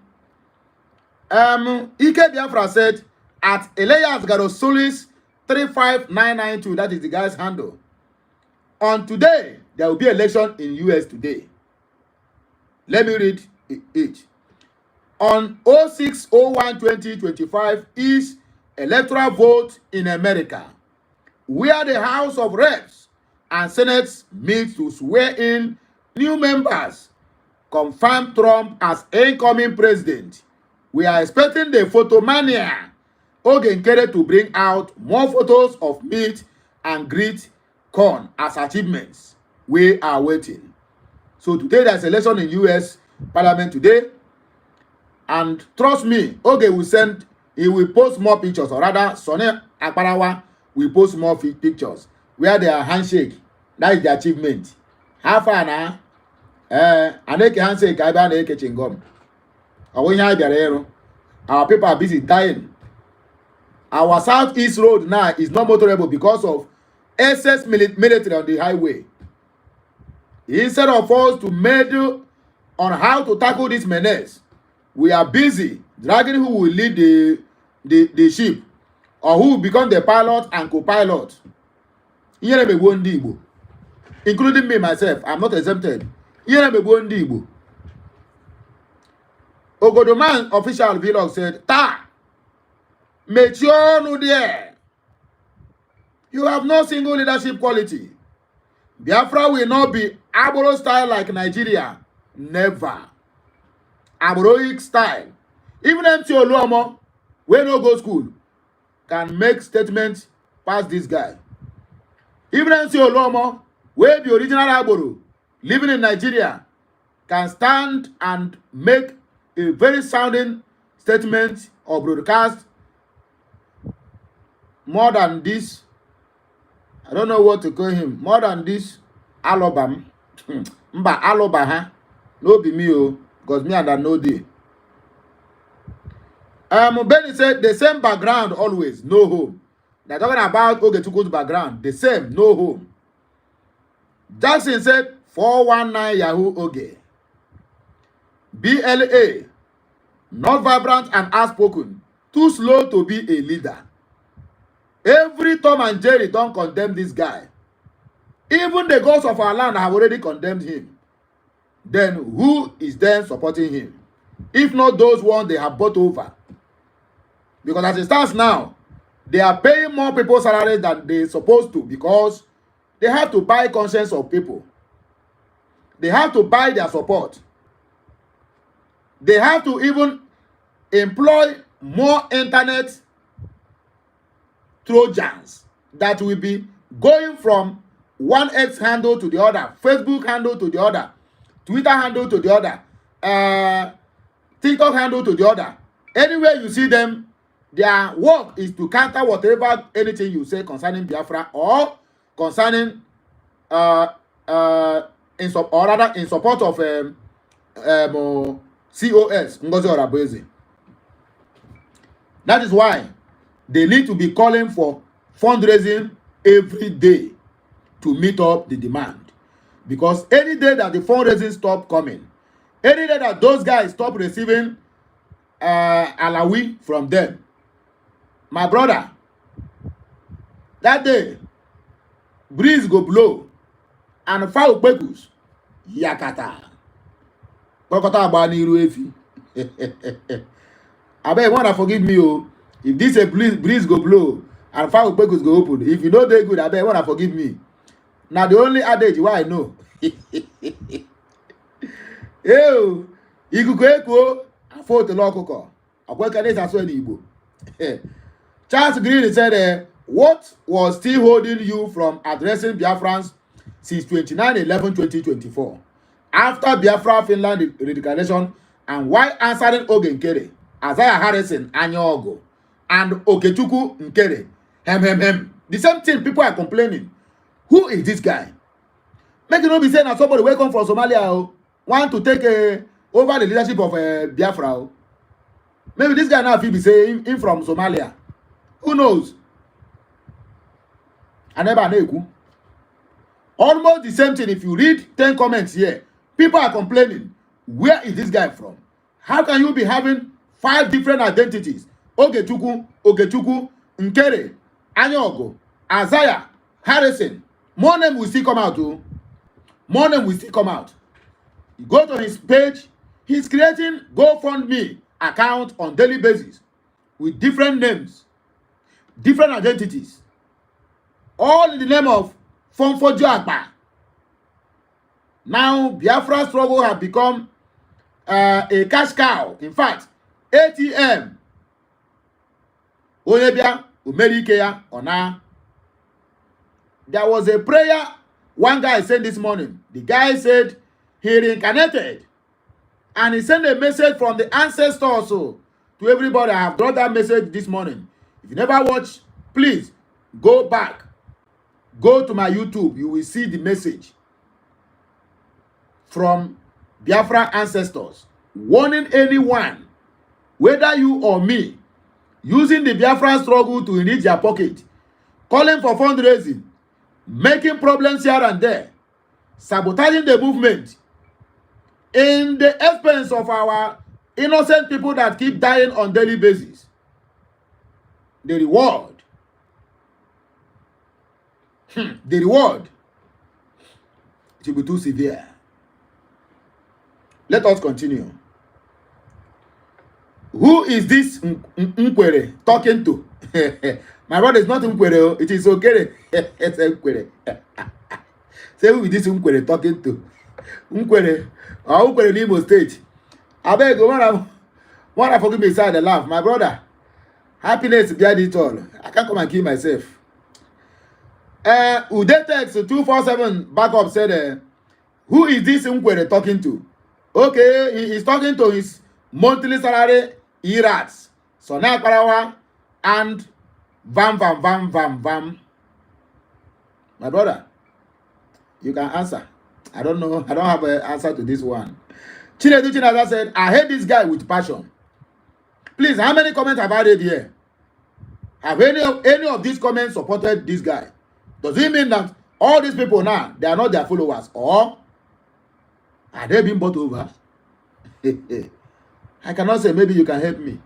Ike Biafra said at Elias Garosolis 35992, that is the guy's handle. On today, there will be election in US today. Let me read it. On 06/01/2025 is electoral vote in America, where the House of Reps and Senate meet to swear in new members, confirm Trump as incoming president. We are expecting the photo mania Nkere to bring out more photos of meet and greet corn as achievements. We are waiting. So today there's election in US Parliament today. And trust me, he will post more pictures, or rather, Sonny Akparawa will post more pictures where they are handshake. That is the achievement. How far now? Aneke handshake, I ban eke chingom. Our people are busy dying. Our Southeast road now is not motorable because of excess military on the highway. Instead of us to meddle on how to tackle this menace, we are busy dragging who will lead the ship, or who will become the pilot and co-pilot. Including me myself, I'm not exempted. Ogodoman official vlog said, mature no there. You have no single leadership quality. Biafra will not be Aboro style like Nigeria. Never. Aboroic style. Even MC Oluomo, wey no go school, can make statements past this guy. Even MC Oluomo, wey be original Aboro, living in Nigeria, can stand and make a very sounding statement or broadcast more than this. I don't know what to call him. More than this Alobam. Mba Aloba, huh? No be me, oh. Because me and I know the. Benny said the same background always, no home. They're talking about Ogechukwu's background. The same, no home. Jackson said 419 Yahoo Oge. BLA, not vibrant and outspoken, too slow to be a leader. Every Tom and Jerry don't condemn this guy. Even the gods of our land have already condemned him. Then who is then supporting him? If not those ones they have bought over. Because as it stands now, they are paying more people salaries than they're supposed to, because they have to buy conscience of people. They have to buy their support. They have to even employ more internet Trojans that will be going from one X handle to the other, Facebook handle to the other, Twitter handle to the other, TikTok handle to the other. Anywhere you see them, their work is to counter whatever anything you say concerning Biafra or concerning in support of COS, Ngozi Orabueze. That is why they need to be calling for fundraising every day to meet up the demand. Because any day that the fundraising stop coming, Any day that those guys stop receiving alawi from them, my brother, that day, breeze go blow, and foul bekus, yakata. Kokota abani iru efi. Abeg, wanna forgive me, oh. If this a breeze go blow, and foul bekus go open, if you know they good, abeg, wanna forgive me. Now the only adage why I know. Ew, ikuku eko, afo to lokoko. Akweka this as well Igbo. Charles Green said, what was still holding you from addressing Biafrans since 29/11/2024? After Biafra Finland redirectionalization, and why answering Nkere, Isaiah Harrison, Anyogo, and Okechukwu Nkere? The same thing people are complaining. Who is this guy? Make you not be saying that somebody will come from Somalia want to take over the leadership of Biafra. Maybe this guy now will be saying him from Somalia. Who knows? I never know. Almost the same thing. If you read 10 comments here, people are complaining. Where is this guy from? How can you be having 5 different identities? Okechukwu, Nkere, Anyogo, Isaiah, Harrison. More name will still come out too. More name will still come out. You go to his page. He's creating GoFundMe account on daily basis with different names, different identities, all in the name of Fonfojo Agba. Now Biafra struggle have become a cash cow. In fact, ATM. Onebia Umerikeya Ona. There was a prayer one guy said this morning. The guy said he reincarnated. And he sent a message from the ancestors also to everybody. I have brought that message this morning. If you never watch, please go back. Go to my YouTube. You will see the message from Biafra ancestors warning anyone, whether you or me, using the Biafra struggle to enrich their pocket, calling for fundraising, making problems here and there, sabotaging the movement, in the expense of our innocent people that keep dying on daily basis. The reward. The reward should be too severe. Let us continue. Who is this Nkere talking to? My brother is not Nkere, it is Nkere. It's Nkere. Say who is this Nkere talking to? Nkere. Oh, Nkere in Imo State. I beg you, wanna forgive me inside the laugh. My brother, happiness behind it all. I can't come and kill myself. Udetex 247 backup said, who is this Nkere talking to? Okay, he is talking to his monthly salary, Irats, Sona Karawa, and Vam. My brother, you can answer. I don't know. I don't have an answer to this one. Chinedu Chinaza said, I hate this guy with passion. Please, how many comments have I read here? Have any of these comments supported this guy? Does it mean that all these people now, they are not their followers? Or are they being bought over? I cannot say, maybe you can help me.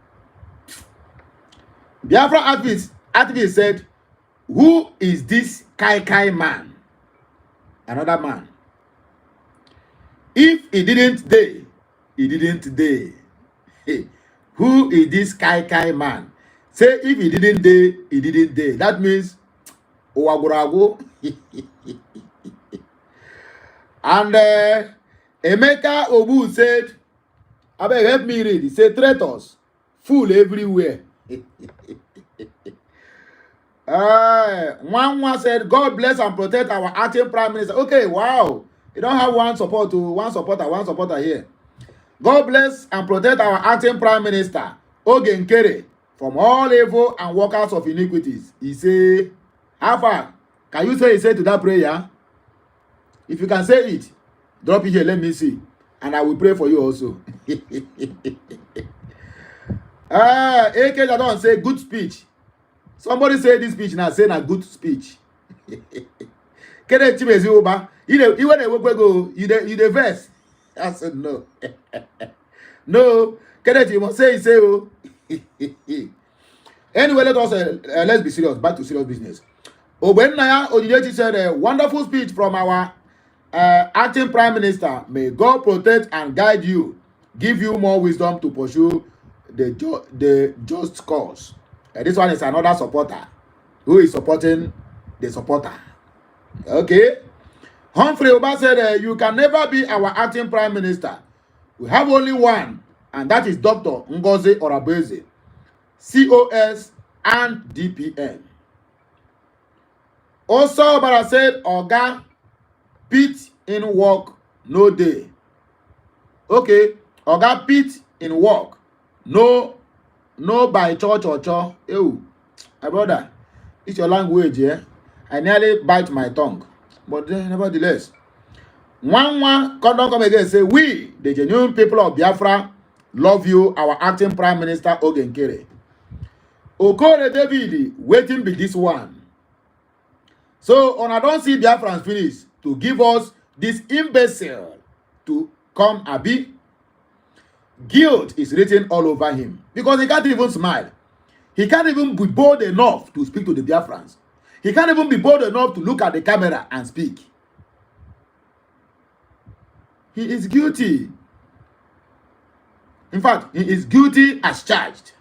Biafra activist said, who is this Kai man? Another man. If he didn't die, he didn't die. Hey, who is this Kai man? Say if he didn't die, he didn't die. That means Owagurago. And Emeka Obu said, I beg help me read. He said traitors, fool everywhere. One said, God bless and protect our acting prime minister. Okay, wow. You don't have one supporter here. God bless and protect our acting prime minister, Nkere, from all evil and workers of iniquities. He say, how far? Can you say he said to that prayer? If you can say it, drop it here, let me see. And I will pray for you also. AK Jadon say good speech. Somebody say this speech now, saying a good speech. Kene Chimezi Oba, you the verse. I said, no. No. Kenneth, you must say, oh. Anyway, let's be serious. Back to serious business. Obenaya Odiyechi said a wonderful speech from our acting prime minister. May God protect and guide you, give you more wisdom to pursue the just cause. This one is another supporter who is supporting the supporter. Okay. Humphrey Oba said, you can never be our acting prime minister. We have only one, and that is Dr. Ngozi Orabeze, COS and DPN. Also, but I said, Oga, pit in work, no day. Okay, Oga pit in work, no by church or church. Ew, my brother, it's your language, yeah? I nearly bite my tongue. But nevertheless, one come again and say, we, the genuine people of Biafra, love you, our acting Prime Minister Nkere. Okore David, waiting be this one. So, I don't see Biafrans finish to give us this imbecile to come Abi. Guilt is written all over him because he can't even smile. He can't even be bold enough to speak to the Biafrans. He can't even be bold enough to look at the camera and speak. He is guilty. In fact, he is guilty as charged.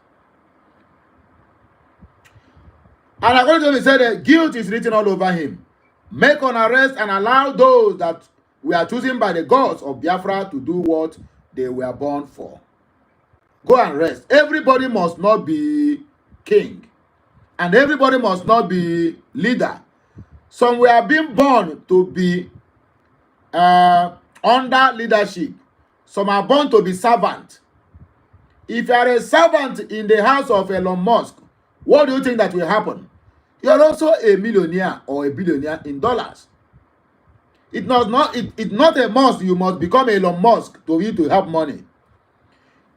And according to him, he said that guilt is written all over him. Make an arrest and allow those that we are chosen by the gods of Biafra to do what they were born for. Go and rest. Everybody must not be king. And everybody must not be leader. Some were being born to be under leadership. Some are born to be servant. If you are a servant in the house of Elon Musk, what do you think that will happen? You are also a millionaire or a billionaire in dollars. It's not a must you must become Elon Musk to you to have money.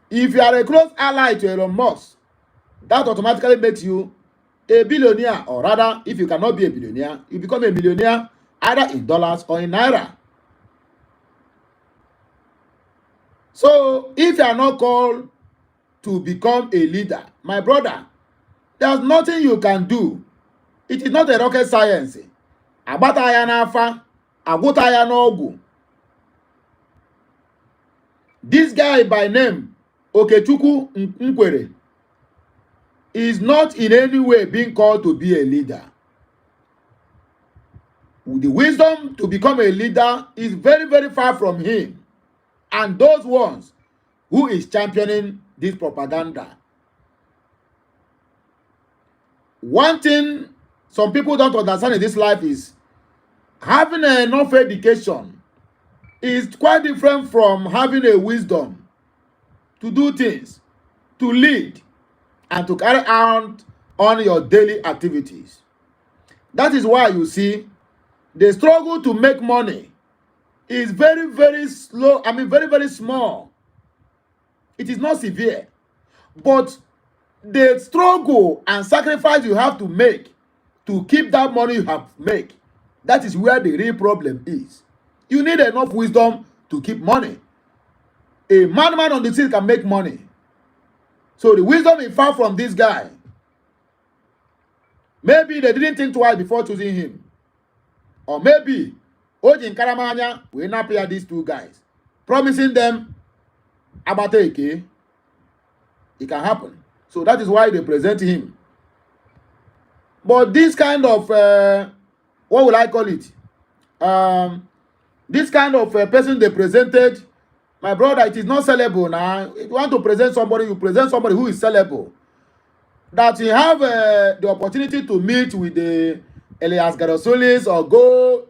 If you are a close ally to Elon Musk, that automatically makes you a billionaire, or rather, if you cannot be a billionaire, you become a millionaire either in dollars or in naira. So, if you are not called to become a leader, my brother, there's nothing you can do. It is not a rocket science. Abataya nafa, agutaya nogu. This guy by name, Okechukwu Nkere, is not in any way being called to be a leader. The wisdom to become a leader is very, very far from him. And those ones who is championing this propaganda. One thing some people don't understand in this life is having enough education is quite different from having a wisdom to do things, to lead, and to carry out on your daily activities. That is why you see the struggle to make money is very, very slow. I mean, very, very small. It is not severe. But the struggle and sacrifice you have to make to keep that money you have made, that is where the real problem is. You need enough wisdom to keep money. A madman on the street can make money. So the wisdom is far from this guy. Maybe they didn't think twice before choosing him. Or maybe Ojin Karamanya will not pay these two guys, promising them Abateke. It can happen. So that is why they present him. But this kind of, what will I call it? This kind of person they presented, my brother, it is not sellable now. If you want to present somebody, you present somebody who is sellable. That you have the opportunity to meet with the Elias Garosolis or go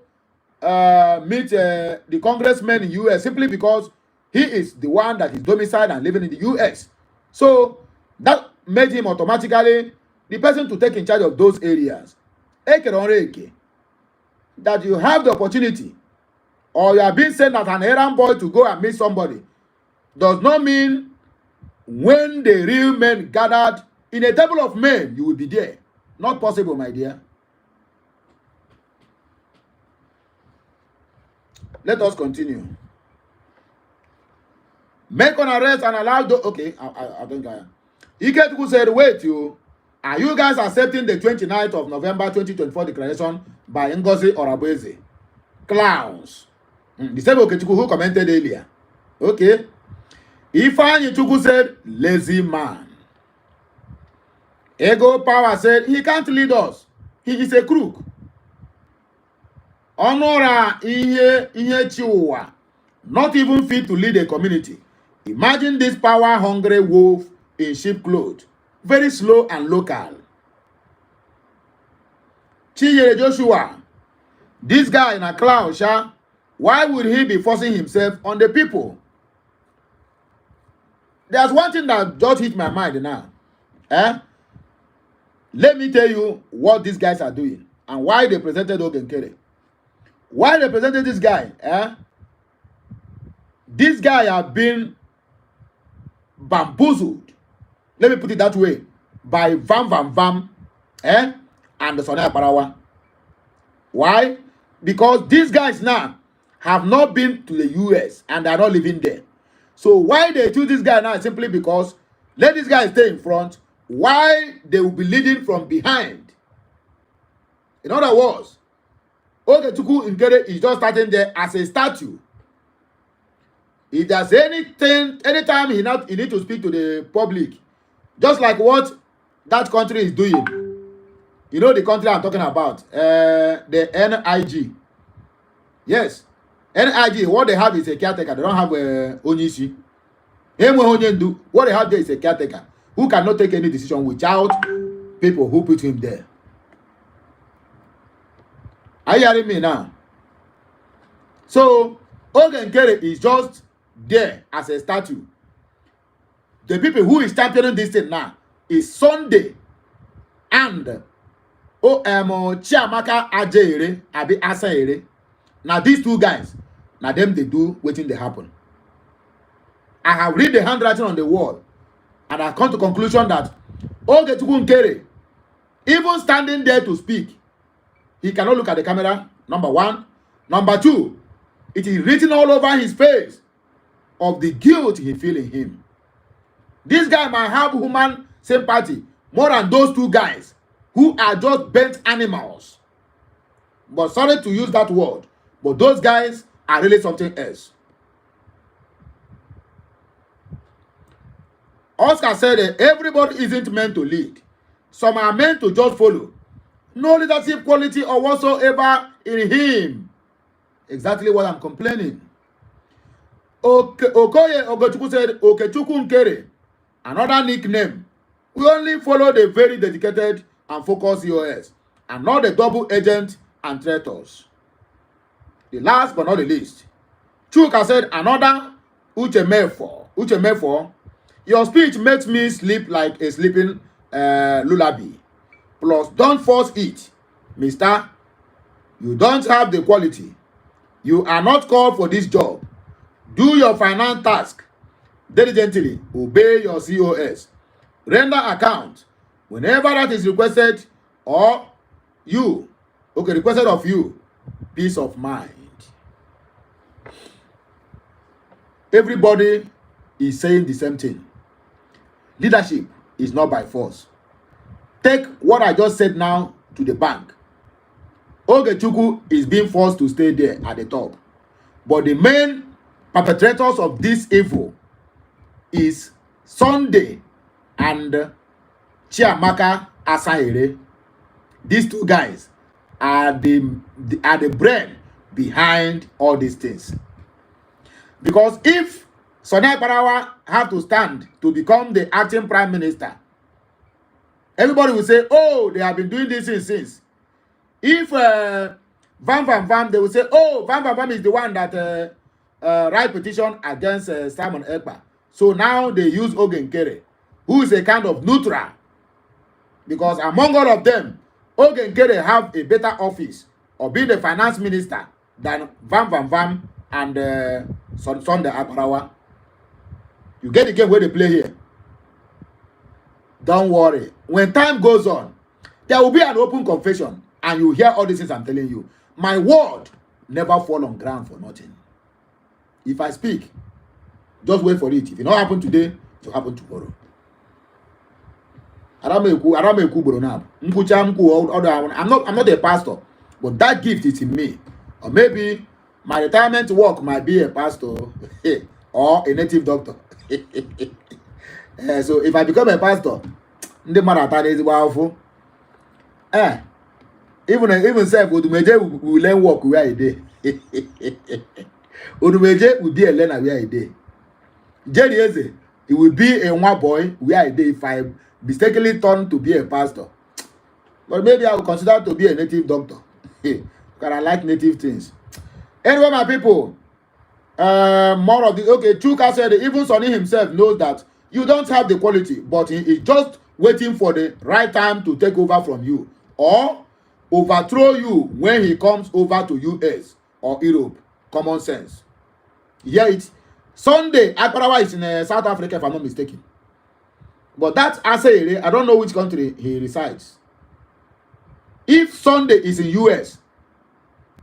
meet the congressmen in US simply because he is the one that is domiciled and living in the US. So that made him automatically the person to take in charge of those areas. That you have the opportunity or you are being sent as an errand boy to go and meet somebody does not mean when the real men gathered in a table of men, you will be there. Not possible, my dear. Let us continue. Make an arrest and allow the okay. I think Ikechukwu said, wait, are you guys accepting the 29th of November 2024 declaration by Ngozi Orabeze? Clowns. The same Okechukwu who commented earlier. Okay. Ifeanyi Chukwu said, lazy man. Ego Power said, he can't lead us. He is a crook. Honora ihe chiwa. Not even fit to lead a community. Imagine this power-hungry wolf in sheep clothes. Very slow and local. Chinyere Joshua. This guy in a clown, sha. Why would he be forcing himself on the people? There's one thing that just hit my mind now. Let me tell you what these guys are doing and why they presented Nkere. Why they presented this guy? This guy have been bamboozled. Let me put it that way. By Vam and the Sunday Igboho. Why? Because these guys now have not been to the US and they are not living there. So why they choose this guy now is simply because let this guy stay in front. Why they will be leading from behind. In other words, Okechukwu Nkere is just starting there as a statue. If there's anything, anytime he need to speak to the public, just like what that country is doing. You know the country I'm talking about, the NIG. Yes, NIG, what they have is a caretaker. They don't have a Onishi. What they have there is a caretaker who cannot take any decision without people who put him there. Are you hearing me now? So, Nkere is just there as a statue. The people who is championing this thing now is Sunday and Chiamaka Ajere Abi Asaere. Now these two guys, now them they do waiting they happen. I have read the handwriting on the wall and I come to conclusion that Okechukwu Nkere, even standing there to speak, he cannot look at the camera, number one. Number two, it is written all over his face of the guilt he feels in him. This guy might have human sympathy more than those two guys who are just bent animals. But sorry to use that word, but those guys are really something else. Oscar said that everybody isn't meant to lead. Some are meant to just follow. No leadership quality or whatsoever in him. Exactly what I'm complaining. Okoye Ogechukwu said, Okechukwu Nkere, another nickname. We only follow the very dedicated and focused EOS, and not the double agent and traitors. The last but not the least, Chuka said, another Uchemefo, your speech makes me sleep like a sleeping lullaby. Plus, don't force it, mister. You don't have the quality. You are not called for this job. Do your finance task diligently. Obey your COS. Render account whenever that is requested requested of you. Peace of mind. Everybody is saying the same thing. Leadership is not by force. Take what I just said now to the bank. Okechukwu is being forced to stay there at the top. But the main perpetrators of this evil is Sunday and Chiamaka Asaere. These two guys are the brain behind all these things. Because if Sunday Igboho have to stand to become the acting prime minister, everybody will say, oh, they have been doing this since. If Vam, they will say, oh, Vam is the one that write petition against Simon Ekpa. So now they use Nkere, who is a kind of neutral. Because among all of them, Nkere have a better office or be the finance minister than Vam and Sunday Igboho. You get the game where they play here. Don't worry. When time goes on, there will be an open confession and you hear all these things I'm telling you. My word never fall on ground for nothing. If I speak, Just wait for it. If it not happen today, it will happen tomorrow. I'm not a pastor, but that gift is in me. Or maybe my retirement work might be a pastor or a native doctor. So if I become a pastor, the marathon is powerful. Even self Odumeje will learn work where I did. Odumeje will be a learner where I did. Jerry Eze, he will be a one boy where I did if I mistakenly turned to be a pastor. But maybe I will consider to be a native doctor. Because I like native things. Anyway, my people, more of the okay. Chuka said even Sonny himself knows that you don't have the quality, but he is just waiting for the right time to take over from you or overthrow you when he comes over to US or Europe. Common sense. Yeah, it's Sunday Igboho is in South Africa, if I'm not mistaken. But that Asere, I don't know which country he resides. If Sunday is in US,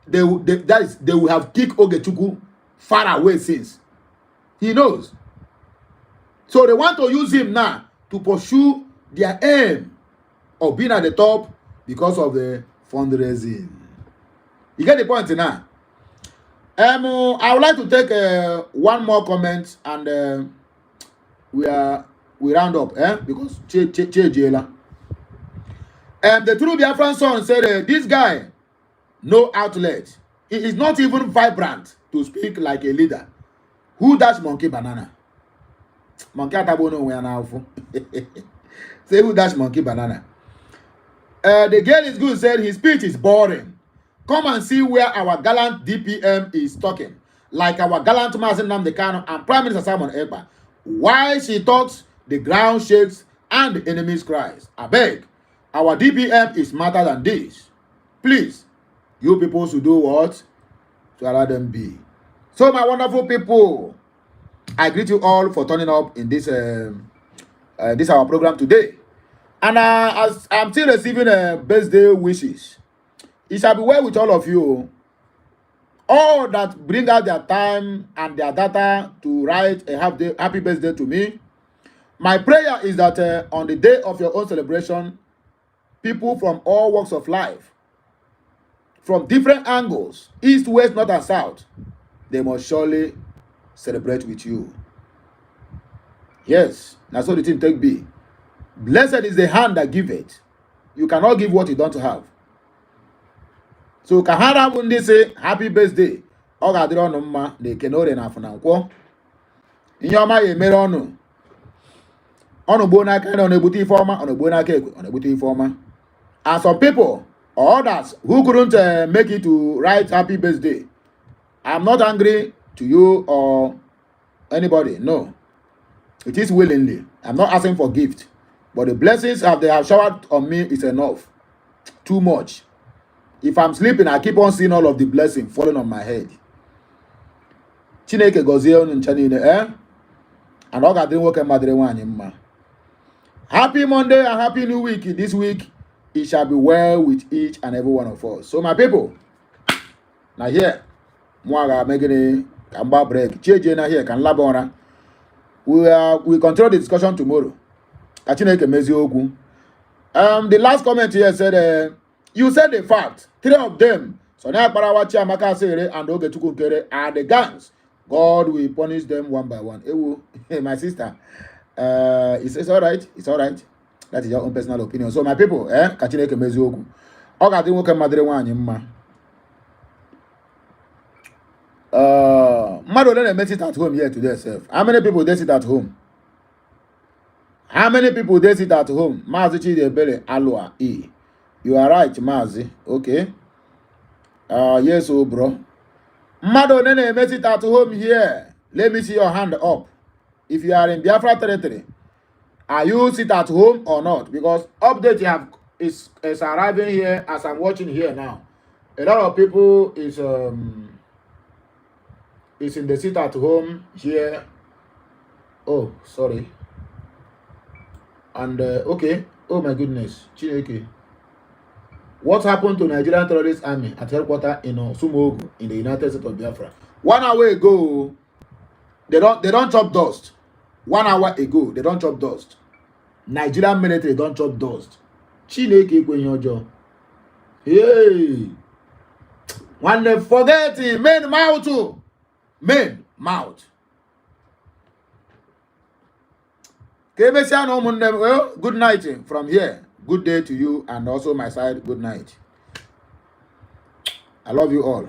they will have kicked Ogechukwu far away since. He knows. So they want to use him now to pursue their aim of being at the top because of the fundraising. You get the point now? I would like to take one more comment and we round up, because the true Biafran son said this guy no outlet. He is not even vibrant to speak like a leader. Who dash monkey banana? Monkey atabono we now. Say who dash monkey banana? The girl is good said his speech is boring. Come and see where our gallant DPM is talking, like our gallant Mazen Nnamdi Kanu and Prime Minister Simon Ekpa. While she talks, the ground shakes and the enemies cries. I beg, our DPM is smarter than this. Please, you people should do what? To allow them be. So my wonderful people, I greet you all for turning up in this our program today. And as I'm still receiving birthday wishes, it shall be well with all of you. All that bring out their time and their data to write a happy birthday to me. My prayer is that on the day of your own celebration, people from all walks of life, from different angles, east, west, north, and south, they must surely celebrate with you. Yes, that's what the thing take be. Blessed is the hand that giveth. You cannot give what you don't have. So Kahara Mundi say happy birthday. Ogadron ma de kenore na funanko. Inyoma ye mere onu. Onu bona kind on a booty former on a bona cake on a booty former. And some people or others who couldn't make it to write happy birthday. I'm not angry to you or anybody. No. It is willingly. I'm not asking for gift. But the blessings that they have showered on me is enough. Too much. If I'm sleeping, I keep on seeing all of the blessings falling on my head. Chineke gozie unu nchanine, and all didn't work in Happy Monday and happy new week. This week, it shall be well with each and every one of us. So my people, now here, Mwaga making a kamba break. Cheje na here can labora. We control the discussion tomorrow. Chineke mezi ogu. The last comment here said, you said the fact. 3 of them, so now Parawachi Amaka Sere and Ogechukwu Nkere are the gangs. God will punish them one by one. Hey, my sister, it's all right. It's all right. That is your own personal opinion. So my people, Kachineke Mezioku. Oga di nwoke madre nwanyi mma. Mmadụ don't make it at home here today, self. How many people they sit at home? How many people they sit at home? Mazi Chidebele Alua E. You are right, Mazi. Okay. Yes, oh bro. Mado nene make it at home here. Let me see your hand up. If you are in Biafra territory, are you sit at home or not? Because update you have is arriving here as I'm watching here now. A lot of people is in the sit at home here. Oh, sorry. And okay. Oh my goodness. Chineke. What happened to Nigerian terrorist army at headquarters in Sumogu in the United States of Biafra? 1 hour ago, They don't chop dust. 1 hour ago, they don't chop dust. Nigerian military don't chop dust. Chineke kwenye ojo. Hey. When they forget it, main mouth too. Main mouth. Well, good night from here. Good day to you, and also my side, good night. I love you all.